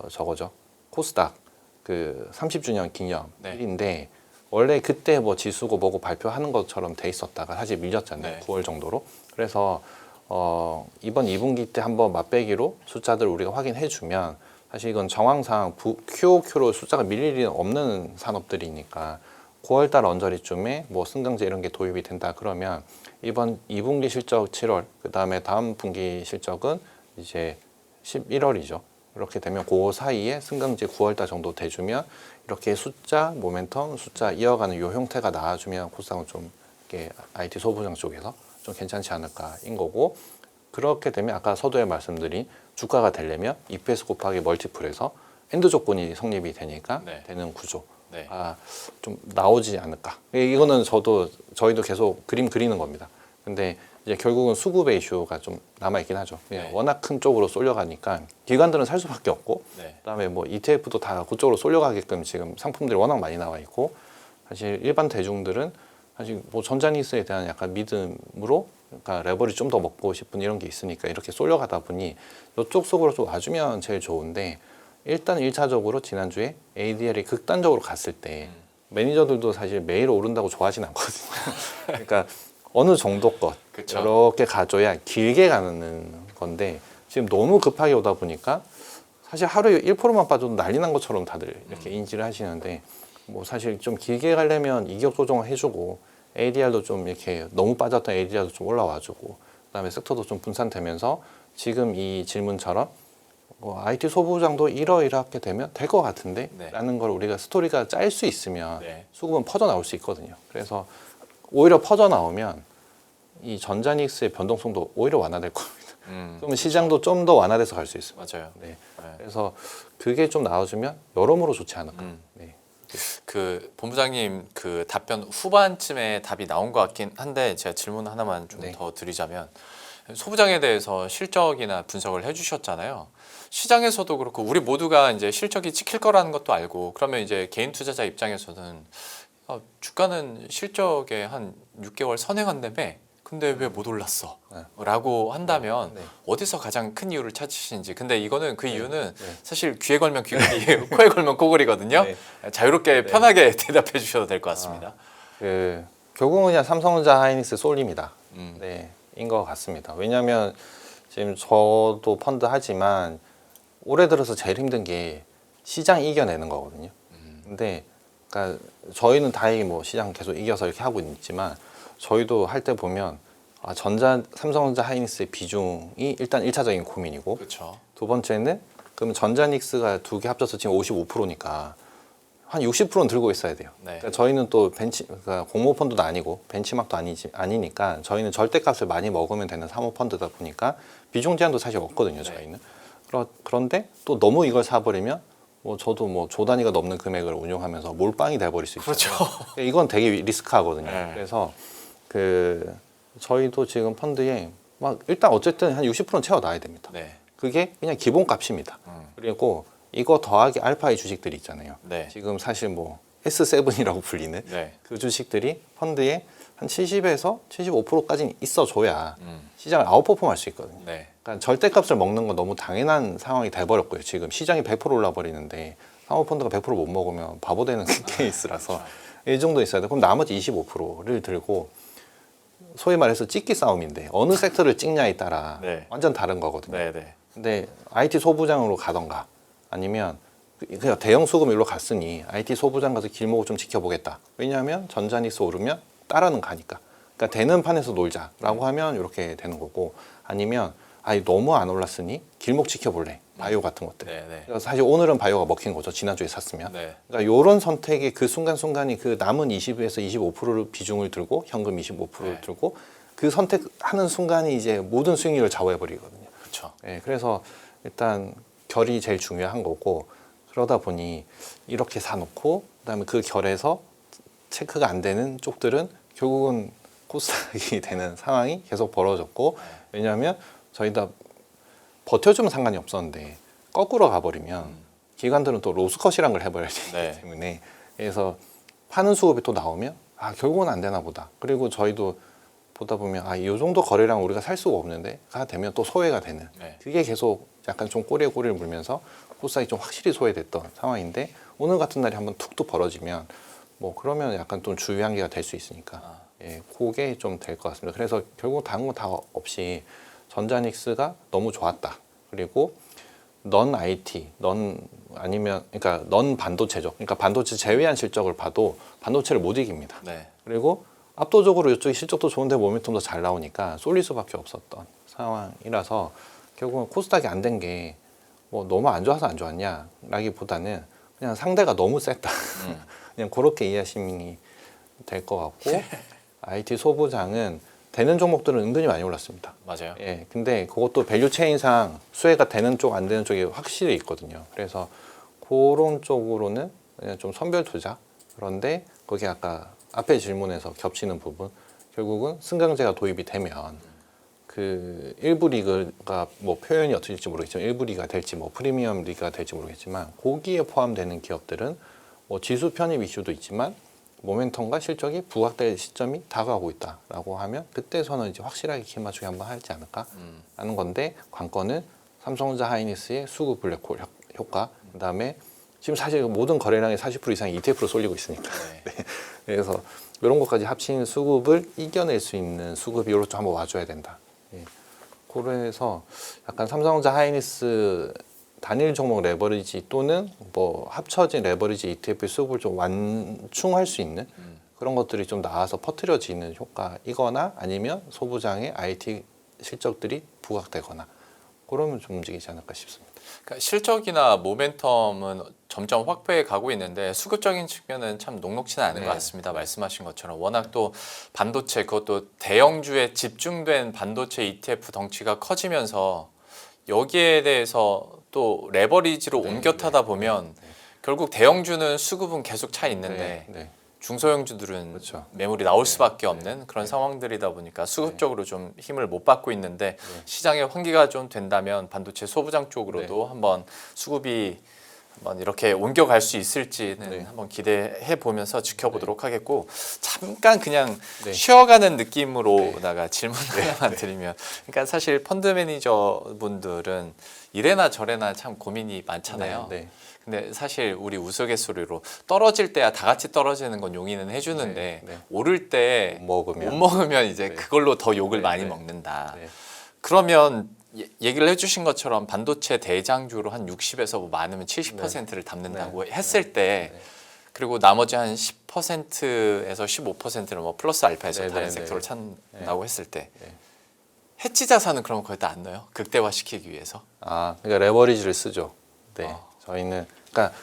S1: 저거죠. 코스닥 그 30주년 기념일인데 원래 그때 뭐 지수고 뭐고 발표하는 것처럼 돼 있었다가 사실 밀렸잖아요.
S2: 네.
S1: 9월 정도로. 그래서 이번 2분기 때 한번 맛배기로 숫자들 우리가 확인해 주면 사실 이건 정황상 QOQ로 숫자가 밀릴 일은 없는 산업들이니까 9월달 언저리쯤에 뭐 승강제 이런 게 도입이 된다 그러면 이번 2분기 실적 7월 그 다음에 다음 분기 실적은 이제 11월이죠. 이렇게 되면 그 사이에 승강제 9월달 정도 돼주면 이렇게 숫자 모멘텀 숫자 이어가는 요 형태가 나와주면 코스닥은 좀 이렇게 IT 소부장 쪽에서 좀 괜찮지 않을까인 거고 그렇게 되면 아까 서두에 말씀드린 주가가 되려면 EPS 곱하기 멀티플에서 엔드 조건이 성립이 되니까
S2: 네.
S1: 되는 구조가
S2: 네.
S1: 좀 나오지 않을까. 이거는 저희도 계속 그림 그리는 겁니다. 근데 이제 결국은 수급의 이슈가 좀 남아있긴 하죠.
S2: 네.
S1: 워낙 큰 쪽으로 쏠려가니까 기관들은 살 수밖에 없고
S2: 네.
S1: 그다음에 뭐 ETF도 다 그쪽으로 쏠려가게끔 지금 상품들이 워낙 많이 나와 있고 사실 일반 대중들은 사실 뭐 전자니스에 대한 약간 믿음으로 그러니까 레버리 좀 더 먹고 싶은 이런 게 있으니까 이렇게 쏠려가다 보니 이쪽 속으로 좀 와주면 제일 좋은데 일단 1차적으로 지난주에 ADR이 극단적으로 갔을 때 매니저들도 사실 매일 오른다고 좋아하진 않거든요. 그러니까 어느 정도 것
S2: 그쵸.
S1: 이렇게 가줘야 길게 가는 건데 지금 너무 급하게 오다 보니까 사실 하루에 1%만 빠져도 난리 난 것처럼 다들 이렇게 인지를 하시는데 뭐 사실 좀 길게 가려면 이격 조정을 해주고 ADR도 좀 이렇게 너무 빠졌던 ADR도 좀 올라와주고 그다음에 섹터도 좀 분산되면서 지금 이 질문처럼 IT 소부장도 이러이렇게 되면 될 것 같은데
S2: 네.
S1: 라는 걸 우리가 스토리가 짤 수 있으면
S2: 네.
S1: 수급은 퍼져나올 수 있거든요. 그래서 오히려 퍼져나오면 이 전자닉스의 변동성도 오히려 완화될 겁니다. 그러면 시장도 좀 더 완화돼서 갈 수 있습니다.
S2: 맞아요.
S1: 네.
S2: 네.
S1: 그래서 그게 좀 나와주면 여러모로 좋지 않을까. 네.
S2: 그 본부장님 그 답변 후반쯤에 답이 나온 것 같긴 한데 제가 질문 하나만 좀
S1: 네.
S2: 더 드리자면 소부장에 대해서 실적이나 분석을 해주셨잖아요. 시장에서도 그렇고 우리 모두가 이제 실적이 찍힐 거라는 것도 알고 그러면 이제 개인 투자자 입장에서는 주가는 실적에 한 6개월 선행한다며 근데 왜 못 올랐어?
S1: 네.
S2: 라고 한다면
S1: 네.
S2: 어디서 가장 큰 이유를 찾으시는지 근데 이거는 그 이유는
S1: 네.
S2: 사실 귀에 걸면 귀걸이 코에 걸면 코걸이거든요.
S1: 네.
S2: 자유롭게 편하게 대답해 주셔도 될 것 같습니다.
S1: 결국은 그냥 삼성전자 하이닉스 쏠림이다.
S2: 음.
S1: 네, 인 것 같습니다. 왜냐하면 지금 저도 펀드 하지만 올해 들어서 제일 힘든 게 시장 이겨내는 거거든요. 근데 그러니까 저희는 다행히 뭐 시장 계속 이겨서 이렇게 하고 있지만 저희도 할 때 보면 삼성전자 하이닉스의 비중이 일단 1차적인 고민이고
S2: 그렇죠.
S1: 두 번째는 그럼 전자닉스가 두 개 합쳐서 지금 55%니까 한 60%는 들고 있어야 돼요.
S2: 네.
S1: 그러니까 저희는 또 그러니까 공모 펀드도 아니고 벤치마크도 아니니까 저희는 절대값을 많이 먹으면 되는 사모 펀드다 보니까 비중 제한도 사실 없거든요. 저희는. 그런데 또 너무 이걸 사버리면 뭐 저도 뭐 조 단위가 넘는 금액을 운용하면서 몰빵이 돼버릴 수 있어요.
S2: 그렇죠.
S1: 이건 되게 리스크하거든요.
S2: 네.
S1: 그래서 저희도 지금 펀드에 막 일단 어쨌든 한 60%는 채워놔야 됩니다.
S2: 네.
S1: 그게 그냥 기본값입니다. 그리고 이거 더하기 알파의 주식들이 있잖아요.
S2: 네.
S1: 지금 사실 뭐 S7이라고 불리는
S2: 네.
S1: 그 주식들이 펀드에 한 70에서 75%까지는 있어줘야 시장을 아웃퍼폼할 수 있거든요.
S2: 네.
S1: 그러니까 절대값을 먹는 건 너무 당연한 상황이 돼버렸고요. 지금 시장이 100% 올라버리는데 사모펀드가 100% 못 먹으면 바보 되는 케이스라서 이 정도 있어야 돼. 그럼 나머지 25%를 들고 소위 말해서 찍기 싸움인데 어느 섹터를 찍냐에 따라
S2: 네.
S1: 완전 다른 거거든요.
S2: 네. 네.
S1: 근데 IT 소부장으로 가던가 아니면 그냥 대형 수급 일로 갔으니 IT 소부장 가서 길목을 좀 지켜보겠다. 왜냐하면 전자닉스 오르면 따라는 가니까. 그러니까 되는 판에서 놀자라고 하면 이렇게 되는 거고 아니면 너무 안 올랐으니 길목 지켜볼래. 바이오 같은 것들.
S2: 네. 네.
S1: 그래서 사실 오늘은 바이오가 먹힌 거죠. 지난주에 샀으면.
S2: 네.
S1: 그러니까 이런 선택의 그 순간순간이 그 남은 20에서 25%를 비중을 들고 현금 25%를
S2: 네.
S1: 들고 그 선택하는 순간이 이제 모든 수익률을 좌우해버리거든요.
S2: 그렇죠.
S1: 네, 그래서 일단 결이 제일 중요한 거고 그러다 보니 이렇게 사놓고 그다음에 그 결에서 체크가 안 되는 쪽들은 결국은 코스닥이 되는 상황이 계속 벌어졌고 왜냐하면 저희 다 버텨주면 상관이 없었는데 거꾸로 가버리면 기관들은 또 로스컷이란 걸 해버려야 되기
S2: 네.
S1: 때문에 그래서 파는 수급이 또 나오면 결국은 안 되나 보다. 그리고 저희도 보다 보면 이 정도 거래량 우리가 살 수가 없는데 가 되면 또 소외가 되는
S2: 네.
S1: 그게 계속 약간 좀 꼬리에 꼬리를 물면서 코스닥이 좀 확실히 소외됐던 상황인데 오늘 같은 날이 한번 툭툭 벌어지면 뭐 그러면 약간 좀 주의한계가 될 수 있으니까 그게 좀 될 것 같습니다. 그래서 결국 다른 거 다 없이 전자닉스가 너무 좋았다. 그리고 넌 IT, 그러니까 넌 반도체죠. 그러니까 반도체 제외한 실적을 봐도 반도체를 못 이깁니다.
S2: 네.
S1: 그리고 압도적으로 이쪽이 실적도 좋은데 모멘텀도 잘 나오니까 쏠릴 수밖에 없었던 상황이라서 결국은 코스닥이 안 된 게 뭐 너무 안 좋아서 안 좋았냐라기보다는 그냥 상대가 너무 셌다. 그냥 그렇게 이해하시면 될 것 같고 IT 소부장은 되는 종목들은 은근히 많이 올랐습니다.
S2: 맞아요.
S1: 예, 근데 그것도 밸류 체인상 수혜가 되는 쪽 안 되는 쪽이 확실히 있거든요. 그래서 그런 쪽으로는 그냥 좀 선별 투자. 그런데 거기 아까 앞에 질문에서 겹치는 부분 결국은 승강제가 도입이 되면 그 일부 리그가 뭐 표현이 어떻게 될지 모르겠지만 일부 리그가 될지 뭐 프리미엄 리그가 될지 모르겠지만 거기에 포함되는 기업들은 뭐 지수 편입 이슈도 있지만 모멘텀과 실적이 부각될 시점이 다가오고 있다라고 하면 그때서는 이제 확실하게 기맞추기 한번 하지 않을까 하는 건데 관건은 삼성전자 하이닉스의 수급 블랙홀 효과 그다음에 지금 사실 모든 거래량의 40% 이상이 ETF로 쏠리고 있으니까 네. 그래서 이런 것까지 합친 수급을 이겨낼 수 있는 수급이 이렇게 좀 한번 와줘야 된다. 예. 그래서 약간 삼성전자 하이닉스 단일 종목 레버리지 또는 뭐 합쳐진 레버리지 ETF 수급을 좀 완충할 수 있는 그런 것들이 좀 나와서 퍼뜨려지는 효과이거나 아니면 소부장의 IT 실적들이 부각되거나 그러면 좀 움직이지 않을까 싶습니다.
S2: 그러니까 실적이나 모멘텀은 점점 확보해 가고 있는데 수급적인 측면은 참 녹록지는 않은
S1: 네.
S2: 것 같습니다. 말씀하신 것처럼 워낙 또 반도체 그것도 대형주에 집중된 반도체 ETF 덩치가 커지면서 여기에 대해서 또 레버리지로 옮겨 타다 보면 결국 대형주는 수급은 계속 차 있는데 중소형주들은
S1: 그렇죠.
S2: 매물이 나올 수밖에 없는 그런 상황들이다 보니까 수급적으로 좀 힘을 못 받고 있는데 시장의 환기가 좀 된다면 반도체 소부장 쪽으로도 한번 수급이 한번 이렇게 옮겨갈 수 있을지는 한번 기대해 보면서 지켜보도록 하겠고 잠깐 그냥 쉬어가는 느낌으로다가 질문 하나만 드리면 그러니까 사실 펀드 매니저 분들은 이래나 저래나 참 고민이 많잖아요. 근데 사실 우리 우스갯소리로 떨어질 때야 다 같이 떨어지는 건 용인은 해주는데 오를 때 못 먹으면 이제 그걸로 더 욕을 많이 먹는다. 그러면 얘기를 해주신 것처럼 반도체 대장주로 한 60에서 뭐 많으면 70%를 담는다고 했을 때 그리고 나머지 한 10%에서 15%는 뭐 플러스 알파에서 다른 섹터를 찾는다고 했을 때 해치 자산은 그러면 거의 다 안 넣어요? 극대화시키기 위해서?
S1: 그러니까 레버리지를 쓰죠. 저희는 그러니까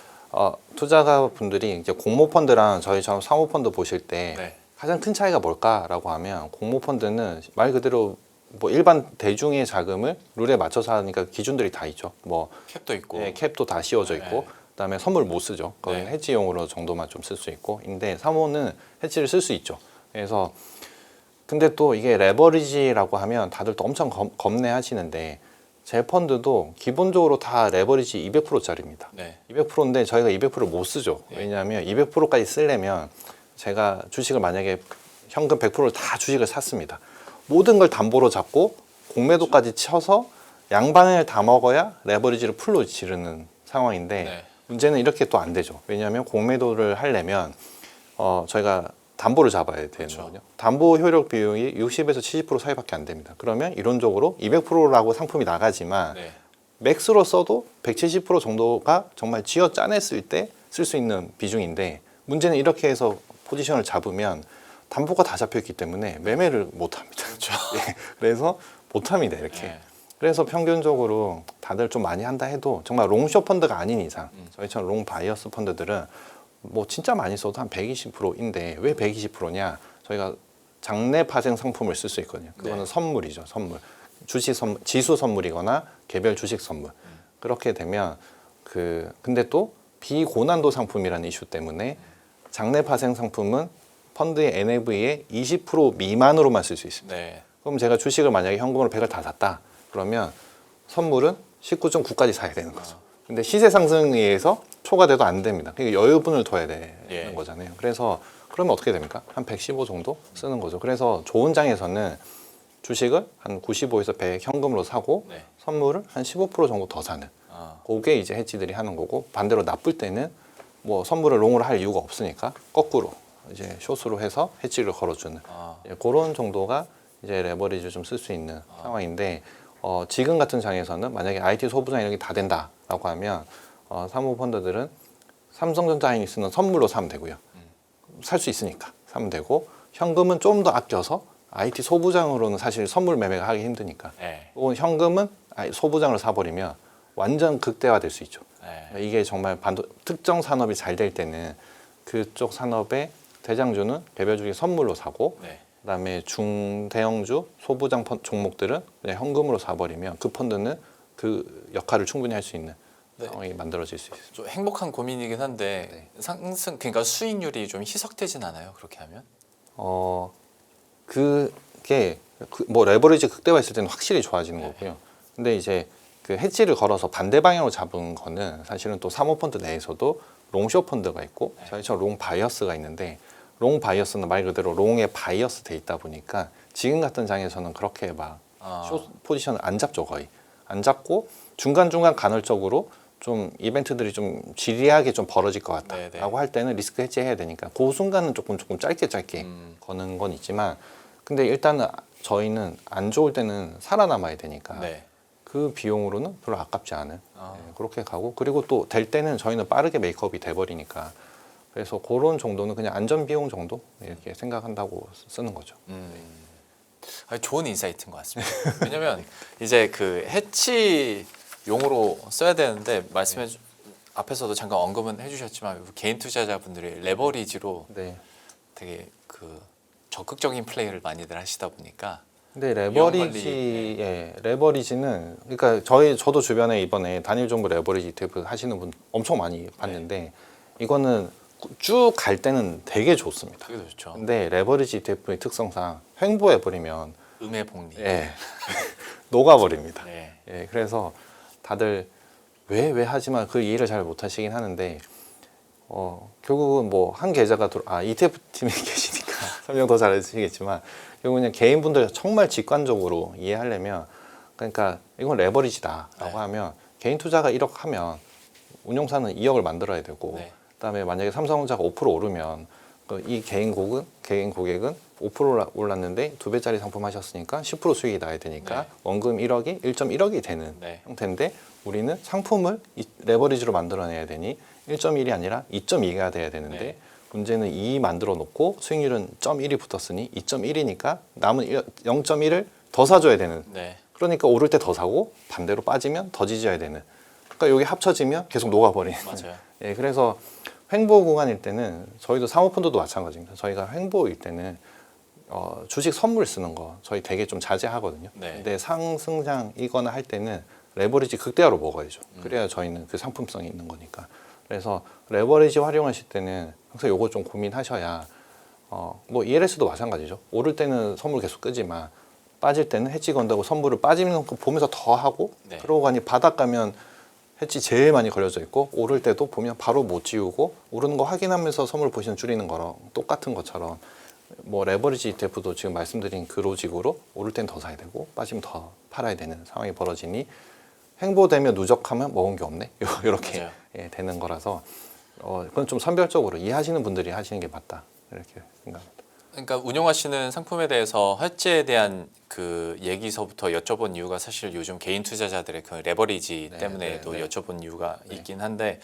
S1: 투자가 분들이 이제 공모펀드랑 저희처럼 사모펀드 보실 때
S2: 네.
S1: 가장 큰 차이가 뭘까라고 하면 공모펀드는 말 그대로 뭐 일반 대중의 자금을 룰에 맞춰서 하니까 기준들이 다 있죠. 뭐
S2: 캡도 있고.
S1: 예, 캡도 다 씌워져 있고
S2: 네.
S1: 그다음에 선물 못 쓰죠. 그건
S2: 네.
S1: 해지용으로 정도만 좀 쓸 수 있고. 근데 사모는 해지를 쓸 수 있죠. 그래서 근데 또 이게 레버리지라고 하면 다들 또 엄청 겁내하시는데 제 펀드도 기본적으로 다 레버리지 200%짜리입니다.
S2: 네.
S1: 200%인데 저희가 200%를 못 쓰죠.
S2: 네.
S1: 왜냐하면 200%까지 쓰려면 제가 주식을 만약에 현금 100%를 다 주식을 샀습니다. 모든 걸 담보로 잡고 공매도까지 쳐서 양반을 다 먹어야 레버리지를 풀로 지르는 상황인데
S2: 네.
S1: 문제는 이렇게 또 안 되죠. 왜냐하면 공매도를 하려면 저희가 담보를 잡아야 되는
S2: 그렇죠.
S1: 거죠. 담보 효력 비용이 60에서 70% 사이밖에 안 됩니다. 그러면 이론적으로 200%라고 상품이 나가지만
S2: 네.
S1: 맥스로 써도 170% 정도가 정말 쥐어 짜냈을 때 쓸 수 있는 비중인데 문제는 이렇게 해서 포지션을 잡으면 담보가 다 잡혀 있기 때문에 매매를 못 합니다.
S2: 그렇죠.
S1: 예, 그래서 못 합니다, 이렇게.
S2: 네.
S1: 그래서 평균적으로 다들 좀 많이 한다 해도 정말 롱숏 펀드가 아닌 이상 저희처럼 롱 바이어스 펀드들은 뭐 진짜 많이 써도 한 120%인데 왜 120%냐? 저희가 장내 파생 상품을 쓸 수 있거든요. 그거는
S2: 네.
S1: 선물이죠, 선물. 주식 선물, 지수 선물이거나 개별 주식 선물. 그렇게 되면 근데 또 비고난도 상품이라는 이슈 때문에 장내 파생 상품은 펀드의 NAV의 20% 미만으로만 쓸 수 있습니다.
S2: 네.
S1: 그럼 제가 주식을 만약에 현금으로 100을 다 샀다. 그러면 선물은 19.9까지 사야 되는 거죠. 근데 시세 상승에 의해서 초과돼도 안 됩니다. 그러니까 여유분을 둬야 되는
S2: 예.
S1: 거잖아요. 그래서 그러면 어떻게 됩니까? 한 115 정도 쓰는 거죠. 그래서 좋은 장에서는 주식을 한 95에서 100 현금으로 사고
S2: 네.
S1: 선물을 한 15% 정도 더 사는. 그게 이제 해지들이 하는 거고 반대로 나쁠 때는 뭐 선물을 롱으로 할 이유가 없으니까 거꾸로 이제 숏으로 해서 해지를 걸어주는 그런 정도가 이제 레버리지 좀 쓸 수 있는 상황인데 지금 같은 장에서는 만약에 IT 소부장 이런 게 다 된다라고 하면 사모펀드들은 삼성전자 하이닉스는 선물로 사면 되고요. 살 수 있으니까 사면 되고 현금은 좀 더 아껴서 IT 소부장으로는 사실 선물 매매가 하기 힘드니까
S2: 네.
S1: 현금은 소부장을 사버리면 완전 극대화될 수 있죠.
S2: 네.
S1: 이게 정말 특정 산업이 잘 될 때는 그쪽 산업의 대장주는 개별 주식 선물로 사고
S2: 네.
S1: 그다음에 중대형주 소부장 종목들은 그냥 현금으로 사버리면 그 펀드는 그 역할을 충분히 할 수 있는
S2: 네.
S1: 상황이 만들어질 수 있습니다.
S2: 좀 행복한 고민이긴 한데 상승 그러니까 수익률이 좀 희석되진 않아요. 그렇게 하면?
S1: 그게 뭐 레버리지 극대화 있을 때는 확실히 좋아지는
S2: 네.
S1: 거고요. 근데 이제 그 해지를 걸어서 반대 방향으로 잡은 거는 사실은 또 사모펀드 내에서도 롱숏 펀드가 있고 저희처럼 롱 바이어스가 있는데 롱 바이어스는 말 그대로 롱에 바이어스 돼 있다 보니까 지금 같은 장에서는 그렇게 막 숏 포지션을 안 잡죠. 거의 안 잡고 중간중간 간헐적으로 좀 이벤트들이 좀 지리하게 좀 벌어질 것
S2: 네네.
S1: 같다라고 할 때는 리스크 해지해야 되니까 그 순간은 조금 짧게 거는 건 있지만 근데 일단은 저희는 안 좋을 때는 살아남아야 되니까
S2: 네.
S1: 그 비용으로는 별로 아깝지 않은 그렇게 가고 그리고 또 될 때는 저희는 빠르게 메이크업이 돼버리니까 그래서 그런 정도는 그냥 안전 비용 정도 이렇게 생각한다고 쓰는 거죠.
S2: 좋은 인사이트인 것 같습니다. 왜냐면 이제 그 해치용으로 써야 되는데 앞에서도 잠깐 언급은 해주셨지만 개인 투자자분들이 레버리지로
S1: 네.
S2: 되게 그 적극적인 플레이를 많이들 하시다 보니까
S1: 근데
S2: 위험 관리,
S1: 레버리지는 그러니까 저도 주변에 이번에 단일 정보 레버리지 ETF 하시는 분 엄청 많이 봤는데 이거는 쭉 갈 때는 되게 좋습니다.
S2: 그게 좋죠.
S1: 근데 레버리지 ETF의 특성상 횡보해 버리면
S2: 음의 복리.
S1: 녹아버립니다.
S2: 네.
S1: 그래서 다들 왜 하지만 그 이해를 잘 못하시긴 하는데 결국은 뭐 한 계좌가 ETF 팀에 계시니까 설명 더 잘해주시겠지만 결국은 그냥 개인분들 정말 직관적으로 이해하려면 그러니까 이건 레버리지다라고 하면 개인 투자가 1억 하면 운용사는 2억을 만들어야 되고 그다음에 만약에 삼성전자가 5% 오르면 이 개인 고객은 5% 올랐는데 2배짜리 상품 하셨으니까 10% 수익이 나야 되니까 원금 1억이 1.1억이 되는 형태인데 우리는 상품을 레버리지로 만들어내야 되니 1.1이 아니라 2.2가 돼야 되는데 문제는 2 만들어 놓고 수익률은 0.1이 붙었으니 2.1이니까 남은 0.1을 더 사줘야 되는 그러니까 오를 때 더 사고 반대로 빠지면 더 지져야 되는 그러니까 여기 합쳐지면 계속 녹아버리는
S2: 맞아요.
S1: 예, 그래서 횡보 구간일 때는 저희도 사모펀드도 마찬가지입니다. 저희가 횡보일 때는 주식 선물 쓰는 거 저희 되게 좀 자제하거든요.
S2: 네.
S1: 근데 상승장이거나 할 때는 레버리지 극대화로 먹어야죠. 그래야 저희는 그 상품성이 있는 거니까. 그래서 레버리지 활용하실 때는 항상 요거 좀 고민하셔야 뭐 ELS도 마찬가지죠. 오를 때는 선물 계속 끄지만 빠질 때는 해치 건다고 선물을 빠지는 거 보면서 더 하고
S2: 네.
S1: 그러고 가니 바닥 가면 해치 제일 많이 걸려져 있고 오를 때도 보면 바로 못 지우고 오르는 거 확인하면서 선물 포지션 줄이는 거랑 똑같은 것처럼 뭐 레버리지 ETF도 지금 말씀드린 그 로직으로 오를 땐 더 사야 되고 빠지면 더 팔아야 되는 상황이 벌어지니 횡보되면 누적하면 먹은 게 없네 이렇게
S2: 맞아요.
S1: 예, 되는 거라서 그건 좀 선별적으로 이해하시는 분들이 하시는 게 맞다 이렇게 생각합니다.
S2: 그러니까 운용하시는 상품에 대해서 해지에 대한 그 얘기서부터 여쭤본 이유가 사실 요즘 개인 투자자들의 그 레버리지
S1: 네,
S2: 때문에도
S1: 네, 네.
S2: 여쭤본 이유가 있긴 한데,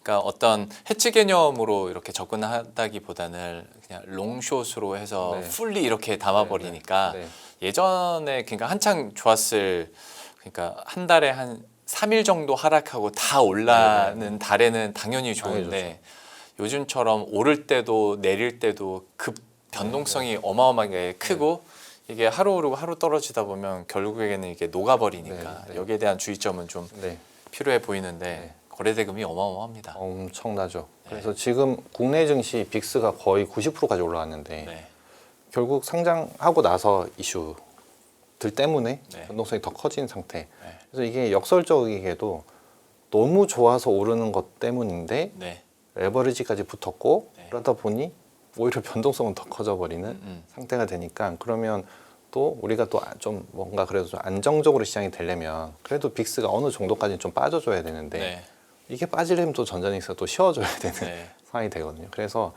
S2: 그러니까 어떤 해지 개념으로 이렇게 접근하다기보다는 그냥 롱숏으로 해서
S1: 네.
S2: 풀리 이렇게 담아버리니까
S1: 네.
S2: 예전에 그러니까 한창 좋았을, 그러니까 한 달에 한 3일 정도 하락하고 다 올라는 달에는 당연히 좋은데 요즘처럼 오를 때도 내릴 때도 급 변동성이 어마어마하게 크고 이게 하루 오르고 하루 떨어지다 보면 결국에는 이게 녹아버리니까
S1: 네.
S2: 여기에 대한 주의점은 좀
S1: 네.
S2: 필요해 보이는데
S1: 네.
S2: 거래대금이 어마어마합니다.
S1: 엄청나죠. 그래서 지금 국내 증시 빅스가 거의 90%까지 올라왔는데
S2: 네.
S1: 결국 상장하고 나서 이슈들 때문에
S2: 네.
S1: 변동성이 더 커진 상태.
S2: 네.
S1: 그래서 이게 역설적이게도 너무 좋아서 오르는 것 때문인데
S2: 네.
S1: 레버리지까지 붙었고
S2: 네.
S1: 그러다 보니 오히려 변동성은 더 커져버리는 상태가 되니까 그러면 또 우리가 또 좀 뭔가 그래도 좀 안정적으로 시장이 되려면 그래도 빅스가 어느 정도까지는 좀 빠져줘야 되는데
S2: 네.
S1: 이게 빠지려면 또 전자닉스가 또 쉬어줘야 되는
S2: 네.
S1: 상황이 되거든요. 그래서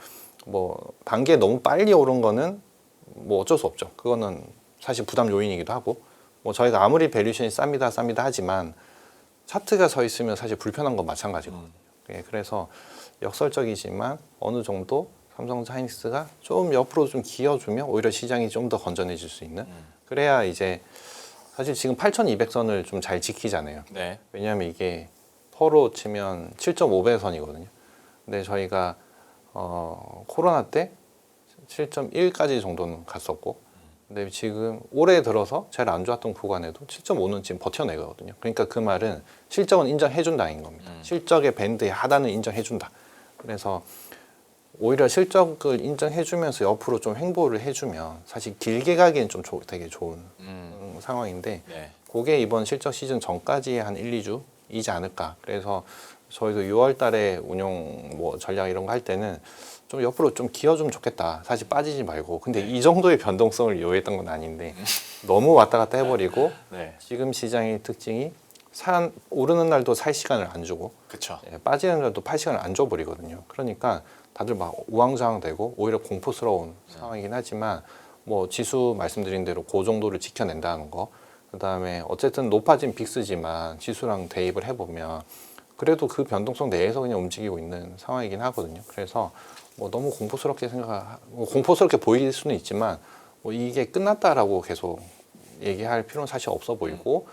S1: 뭐 단기에 너무 빨리 오른 거는 뭐 어쩔 수 없죠. 그거는 사실 부담 요인이기도 하고 뭐 저희가 아무리 밸류션이 쌉니다 하지만 차트가 서 있으면 사실 불편한 건 마찬가지거든요. 예, 그래서 역설적이지만 어느 정도 삼성차이닉스가 좀 옆으로 좀 기어주면 오히려 시장이 좀 더 건전해질 수 있는 그래야 이제 사실 지금 8,200선을 좀 잘 지키잖아요.
S2: 네.
S1: 왜냐하면 이게 퍼로 치면 7.5배선이거든요. 근데 저희가 코로나 때 7.1까지 정도는 갔었고 근데 지금 올해 들어서 제일 안 좋았던 구간에도 7.5는 지금 버텨내거든요. 그러니까 그 말은 실적은 인정해준다인 겁니다. 실적의 밴드의 하단을 인정해준다. 그래서 오히려 실적을 인정해주면서 옆으로 좀 횡보를 해주면 사실 길게 가기엔 좀 되게 좋은 상황인데
S2: 네.
S1: 그게 이번 실적 시즌 전까지 한 1, 2주이지 않을까. 그래서 저희도 6월 달에 운용 뭐 전략 이런 거 할 때는 좀 옆으로 좀 기어주면 좋겠다. 사실 빠지지 말고. 근데 이 정도의 변동성을 요했던 건 아닌데 너무 왔다 갔다 해버리고
S2: 네.
S1: 지금 시장의 특징이 오르는 날도 살 시간을 안 주고
S2: 그렇죠.
S1: 빠지는 날도 팔 시간을 안 줘버리거든요. 그러니까 다들 막 우왕좌왕되고 오히려 공포스러운 상황이긴 하지만 뭐 지수 말씀드린 대로 그 정도를 지켜낸다는 거 그다음에 어쨌든 높아진 빅스지만 지수랑 대입을 해보면 그래도 그 변동성 내에서 그냥 움직이고 있는 상황이긴 하거든요. 그래서 뭐 너무 공포스럽게 보일 수는 있지만 뭐 이게 끝났다라고 계속 얘기할 필요는 사실 없어 보이고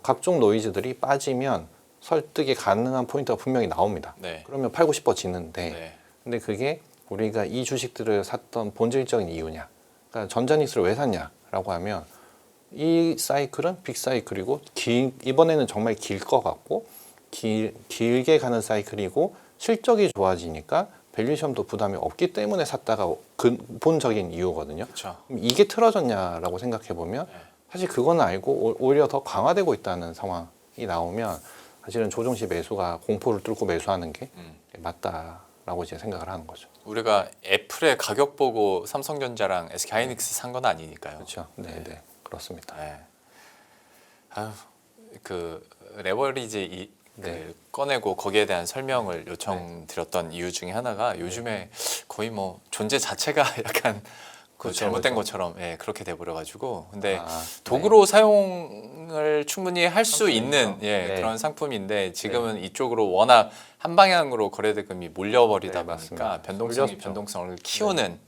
S1: 각종 노이즈들이 빠지면 설득이 가능한 포인트가 분명히 나옵니다.
S2: 네.
S1: 그러면 팔고 싶어지는데
S2: 네.
S1: 근데 그게 우리가 이 주식들을 샀던 본질적인 이유냐 그러니까 전자닉스를 왜 샀냐라고 하면 이 사이클은 빅 사이클이고 이번에는 정말 길 것 같고 길게 가는 사이클이고 실적이 좋아지니까 밸류션도 부담이 없기 때문에 샀다가 근본적인 이유거든요.
S2: 그렇죠.
S1: 그럼 이게 틀어졌냐라고 생각해 보면 사실 그건 알고 오히려 더 강화되고 있다는 상황이 나오면 사실은 조정시 매수가 공포를 뚫고 매수하는 게 맞다라고 이제 생각을 하는 거죠.
S2: 우리가 애플의 가격 보고 삼성전자랑 SK하이닉스 산 건 아니니까요.
S1: 그렇죠. 네, 네, 그렇습니다.
S2: 네. 아유, 그 레버리지
S1: 네.
S2: 꺼내고 거기에 대한 설명을 요청드렸던 이유 중에 하나가 요즘에 거의 뭐 존재 자체가 약간 그
S1: 그렇죠,
S2: 잘못된
S1: 그렇죠.
S2: 것처럼 그렇게 돼버려가지고 근데
S1: 아,
S2: 도구로 사용을 충분히 할 수 있는
S1: 네.
S2: 그런 상품인데 지금은 이쪽으로 워낙 한 방향으로 거래대금이 몰려버리다
S1: 네,
S2: 보니까
S1: 맞습니다.
S2: 변동성이
S1: 몰렸죠.
S2: 변동성을 키우는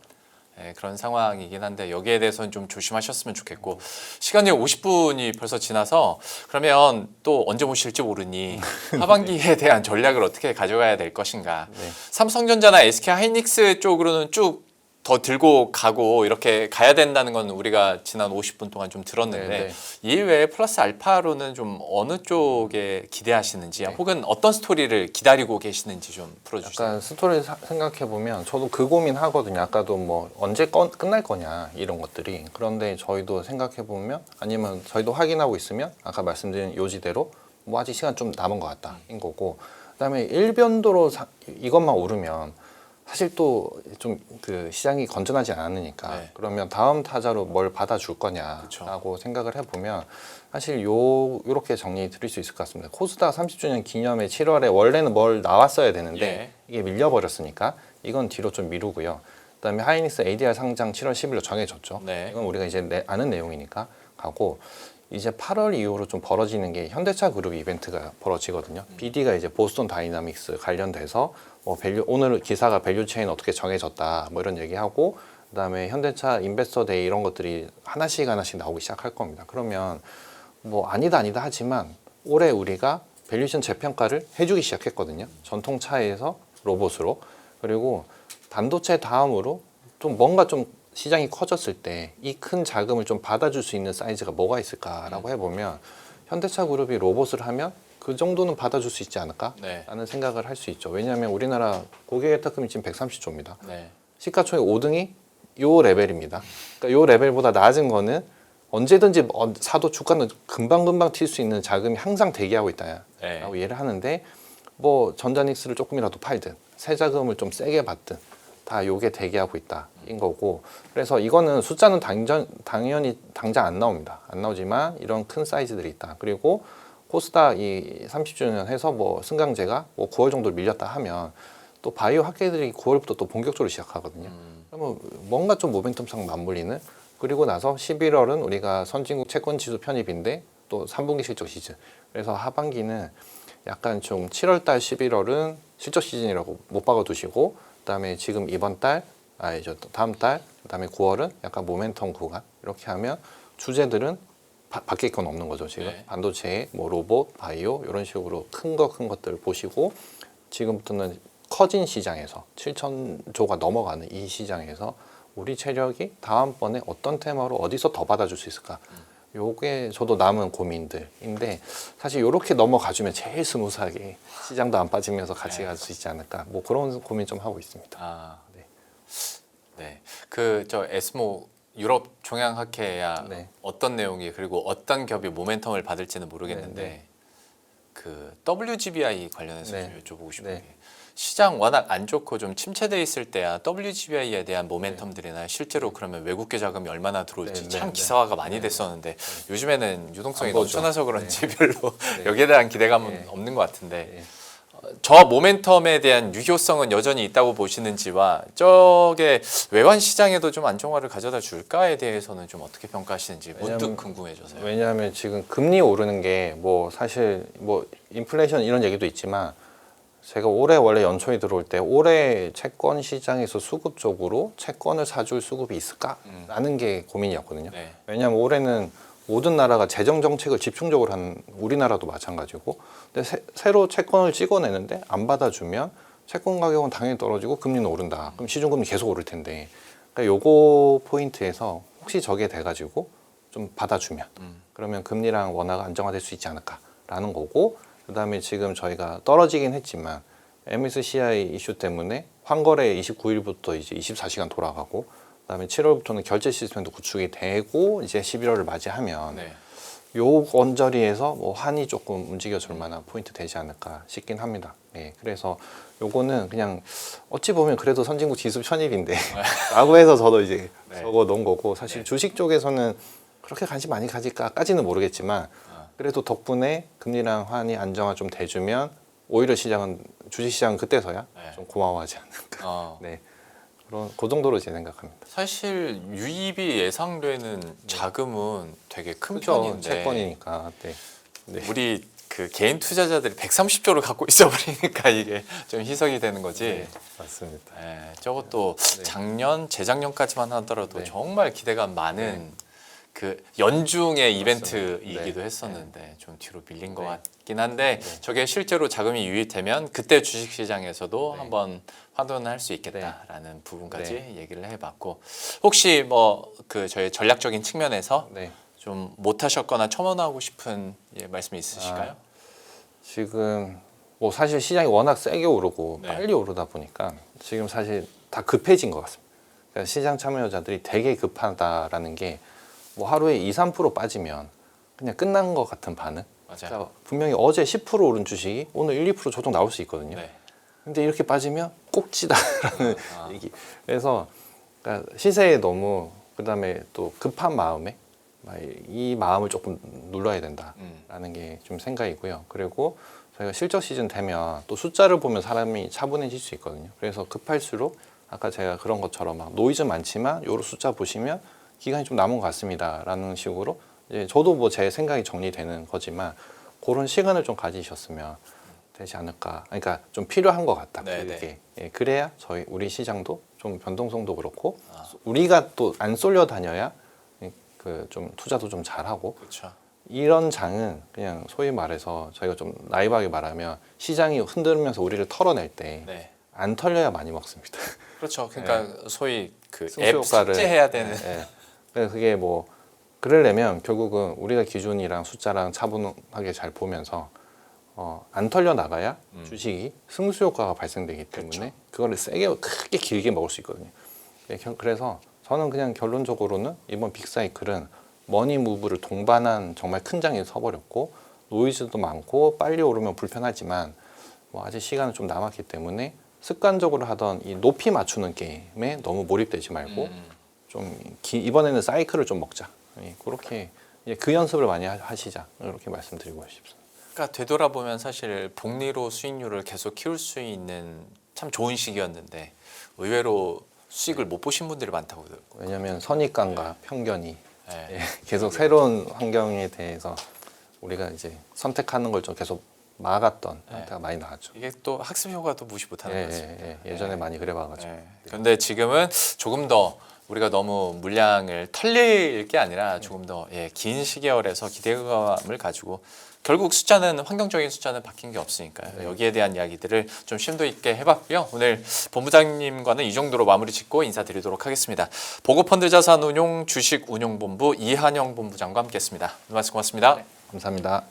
S2: 예, 그런 상황이긴 한데 여기에 대해서는 좀 조심하셨으면 좋겠고 시간이 50분이 벌써 지나서 그러면 또 언제 모실지 모르니 하반기에 대한 전략을 어떻게 가져가야 될 것인가.
S1: 네.
S2: 삼성전자나 SK하이닉스 쪽으로는 쭉 더 들고 가고 이렇게 가야 된다는 건 우리가 지난 50분 동안 좀 들었는데
S1: 네, 네.
S2: 이외에 플러스 알파로는 좀 어느 쪽에 기대하시는지
S1: 네.
S2: 혹은 어떤 스토리를 기다리고 계시는지 좀 풀어주세요.
S1: 약간 스토리 생각해 보면 저도 그 고민 하거든요. 아까도 뭐 언제 끝날 거냐 이런 것들이. 그런데 저희도 생각해 보면 아니면 저희도 확인하고 있으면 아까 말씀드린 요지대로 뭐 아직 시간 좀 남은 것 같다인 거고. 그다음에 일변도로 이것만 오르면 사실 또 좀 그 시장이 건전하지 않으니까
S2: 네.
S1: 그러면 다음 타자로 뭘 받아줄 거냐라고 생각을 해보면 사실 요렇게 정리 드릴 수 있을 것 같습니다. 코스닥 30주년 기념회 7월에 원래는 뭘 나왔어야 되는데
S2: 예.
S1: 이게 밀려버렸으니까 이건 뒤로 좀 미루고요. 그다음에 하이닉스 ADR 상장 7월 10일로 정해졌죠.
S2: 네.
S1: 이건 우리가 이제 아는 내용이니까 가고 이제 8월 이후로 좀 벌어지는 게 현대차 그룹 이벤트가 벌어지거든요. BD가 이제 보스턴 다이나믹스 관련돼서 뭐 오늘 기사가 밸류 체인 어떻게 정해졌다 뭐 이런 얘기하고 그다음에 현대차 인베스터 데이 이런 것들이 하나씩 나오기 시작할 겁니다. 그러면 뭐 아니다 하지만 올해 우리가 밸류션 재평가를 해주기 시작했거든요. 전통차에서 로봇으로. 그리고 반도체 다음으로 좀 뭔가 좀 시장이 커졌을 때 이 큰 자금을 좀 받아줄 수 있는 사이즈가 뭐가 있을까라고 해보면 현대차 그룹이 로봇을 하면 그 정도는 받아줄 수 있지 않을까라는 생각을 할 수 있죠. 왜냐하면 우리나라 고객예탁금이 지금 130조입니다.
S2: 네.
S1: 시가총액 5등이 요 레벨입니다. 그러니까 요 레벨보다 낮은 거는 언제든지 사도 주가는 금방 튈 수 있는 자금이 항상 대기하고 있다라고
S2: 네.
S1: 이해를 하는데 뭐 전자닉스를 조금이라도 팔든 새 자금을 좀 세게 받든 다 요게 대기하고 있다인 거고 그래서 이거는 숫자는 당연히 당장 안 나옵니다. 안 나오지만 이런 큰 사이즈들이 있다. 그리고 코스닥 이 30주년 해서 뭐 승강제가 뭐 9월 정도 밀렸다 하면 또 바이오 학계들이 9월부터 또 본격적으로 시작하거든요. 그러면 뭔가 좀 모멘텀상 맞물리는 그리고 나서 11월은 우리가 선진국 채권 지수 편입인데 또 3분기 실적 시즌. 그래서 하반기는 약간 좀 7월달 11월은 실적 시즌이라고 못 박아 두시고 그다음에 지금 이번 달, 이제 다음 달, 그다음에 9월은 약간 모멘텀 구간 이렇게 하면 주제들은 바뀔 건 없는 거죠 지금.
S2: 네.
S1: 반도체, 뭐 로봇, 바이오 이런 식으로 큰 것들 보시고 지금부터는 커진 시장에서 7천조가 넘어가는 이 시장에서 우리 체력이 다음번에 어떤 테마로 어디서 더 받아줄 수 있을까? 요게 저도 남은 고민들인데 사실 요렇게 넘어가주면 제일 스무스하게 시장도 안 빠지면서 같이 갈 수 있지 않을까 뭐 그런 고민 좀 하고 있습니다.
S2: 아,
S1: 네.
S2: 네. 그 저 에스모 유럽 종양학회야
S1: 네.
S2: 어떤 내용이 그리고 어떤 겹이 모멘텀을 받을지는 모르겠는데
S1: 네, 네.
S2: 그 WGBI 관련해서
S1: 네.
S2: 좀 여쭤보고 싶은
S1: 네.
S2: 게 시장 워낙 안 좋고 좀 침체돼 있을 때야 WGBI에 대한 모멘텀들이나 실제로 그러면 외국계 자금이 얼마나 들어올지
S1: 네,
S2: 참
S1: 네,
S2: 기사화가 많이 됐었는데 요즘에는 유동성이
S1: 안 보죠.
S2: 넘쳐나서 그런지
S1: 네.
S2: 별로
S1: 네.
S2: 여기에 대한 기대감은
S1: 네.
S2: 없는 것 같은데
S1: 네.
S2: 저 모멘텀에 대한 유효성은 여전히 있다고 보시는지와 저게 외환 시장에도 좀 안정화를 가져다 줄까에 대해서는 좀 어떻게 평가하시는지 문득 궁금해져서요.
S1: 왜냐하면 지금 금리 오르는 게 뭐 사실 뭐 인플레이션 이런 얘기도 있지만 제가 올해 원래 연초에 들어올 때 올해 채권 시장에서 수급적으로 채권을 사줄 수급이 있을까라는 게 고민이었거든요.
S2: 네.
S1: 왜냐하면 올해는 모든 나라가 재정 정책을 집중적으로 한 우리나라도 마찬가지고 근데 새로 채권을 찍어내는데 안 받아주면 채권 가격은 당연히 떨어지고 금리는 오른다. 그럼 시중금리 계속 오를 텐데 그러니까 요거 포인트에서 혹시 저게 돼가지고 좀 받아주면 그러면 금리랑 원화가 안정화될 수 있지 않을까라는 거고 그다음에 지금 저희가 떨어지긴 했지만 MSCI 이슈 때문에 환거래 29일부터 이제 24시간 돌아가고 그다음에 7월부터는 결제 시스템도 구축이 되고 이제 11월을 맞이하면
S2: 네.
S1: 요 언저리에서 뭐 환이 조금 움직여줄 만한 포인트 되지 않을까 싶긴 합니다. 네, 그래서 요거는 그냥 어찌 보면 그래도 선진국 지수 편입인데 라고 해서 저도 이제
S2: 네.
S1: 적어 놓은 거고 사실
S2: 네.
S1: 주식 쪽에서는 그렇게 관심 많이 가질까까지는 모르겠지만 그래도 덕분에 금리랑 환이 안정화 좀 돼주면 오히려 시장은 주식시장은 그때서야
S2: 네.
S1: 좀 고마워하지 않을까. 네, 그런 그 정도로 제 생각합니다.
S2: 사실 유입이 예상되는 자금은 되게 큰
S1: 그렇죠.
S2: 편인데
S1: 채권이니까. 네. 네.
S2: 우리 그 개인 투자자들이 130조를 갖고 있어 버리니까 이게 좀 희석이 되는 거지.
S1: 네, 맞습니다.
S2: 예, 저것도
S1: 네.
S2: 작년, 재작년까지만 하더라도
S1: 네.
S2: 정말 기대감 많은 그 연중의
S1: 맞습니다.
S2: 이벤트이기도
S1: 네.
S2: 했었는데 좀 뒤로 밀린 것
S1: 네.
S2: 같긴 한데
S1: 네.
S2: 저게 실제로 자금이 유입되면 그때 주식시장에서도
S1: 네.
S2: 한번 환원할 수 있겠다라는 부분까지 얘기를 해봤고 혹시 뭐 그 저희 전략적인 측면에서
S1: 네.
S2: 좀 못하셨거나 첨언하고 싶은 말씀이 있으실까요?
S1: 지금 뭐 사실 시장이 워낙 세게 오르고
S2: 네.
S1: 빨리 오르다 보니까 지금 사실 다 급해진 것 같습니다. 그러니까 시장 참여자들이 되게 급하다라는 게 뭐 하루에 2, 3% 빠지면 그냥 끝난 것 같은 반응.
S2: 맞아요.
S1: 그러니까 분명히 어제 10% 오른 주식이 오늘 1, 2% 조정 나올 수 있거든요.
S2: 네.
S1: 근데 이렇게 빠지면 꼭지다라는
S2: 아.
S1: 얘기. 그래서 그러니까 시세에 너무 그다음에 또 급한 마음에 이 마음을 조금 눌러야 된다라는 게 좀 생각이고요. 그리고 저희가 실적 시즌 되면 또 숫자를 보면 사람이 차분해질 수 있거든요. 그래서 급할수록 아까 제가 그런 것처럼 막 노이즈 많지만 요로 숫자 보시면 기간이 좀 남은 것 같습니다라는 식으로 이제 저도 뭐 제 생각이 정리되는 거지만 그런 시간을 좀 가지셨으면 되지 않을까. 그러니까 좀 필요한 것 같다.
S2: 네,
S1: 그게 예, 그래야 우리 시장도 좀 변동성도 그렇고 우리가 또 안 쏠려 다녀야 그 좀 투자도 좀 잘하고
S2: 그렇죠.
S1: 이런 장은 그냥 소위 말해서 저희가 좀 나이브하게 말하면 시장이 흔들면서 우리를 털어낼 때
S2: 네.
S1: 안 털려야 많이 먹습니다.
S2: 그렇죠. 그러니까 소위 그
S1: 승수
S2: 앱
S1: 효과를
S2: 삭제해야 되는.
S1: 예. 그래서 그게 뭐 그러려면 결국은 우리가 기준이랑 숫자랑 차분하게 잘 보면서 안 털려 나가야 주식이 승수 효과가 발생되기 때문에
S2: 그렇죠.
S1: 그거를 세게 크게 길게 먹을 수 있거든요. 예, 그래서 저는 그냥 결론적으로는 이번 빅사이클은 머니 무브를 동반한 정말 큰 장이 서버렸고 노이즈도 많고 빨리 오르면 불편하지만 뭐 아직 시간은 좀 남았기 때문에 습관적으로 하던 이 높이 맞추는 게임에 너무 몰입되지 말고 좀 이번에는 사이클을 좀 먹자. 예, 그렇게 이제 그 연습을 많이 하시자. 이렇게 말씀드리고 싶습니다.
S2: 그러니까 되돌아보면 사실 복리로 수익률을 계속 키울 수 있는 참 좋은 시기였는데 의외로 수익을 못 보신 분들이 많다고 들었고.
S1: 왜냐하면 선입관과 편견이
S2: 네.
S1: 예, 계속 새로운 환경에 대해서 우리가 이제 선택하는 걸 좀 계속 막았던 형태가 많이 나왔죠.
S2: 이게 또 학습 효과도 무시 못하는 거죠.
S1: 예전에 많이 그래봐가지고.
S2: 그런데 지금은 조금 더 우리가 너무 물량을 털릴 게 아니라 조금 더 긴 시계열에서 기대감을 가지고 결국 숫자는 환경적인 숫자는 바뀐 게 없으니까요. 여기에 대한 이야기들을 좀 심도 있게 해봤고요. 오늘 본부장님과는 이 정도로 마무리 짓고 인사드리도록 하겠습니다. 보고펀드 자산운용 주식운용본부 이한영 본부장과 함께했습니다. 오늘 말씀 고맙습니다.
S1: 감사합니다.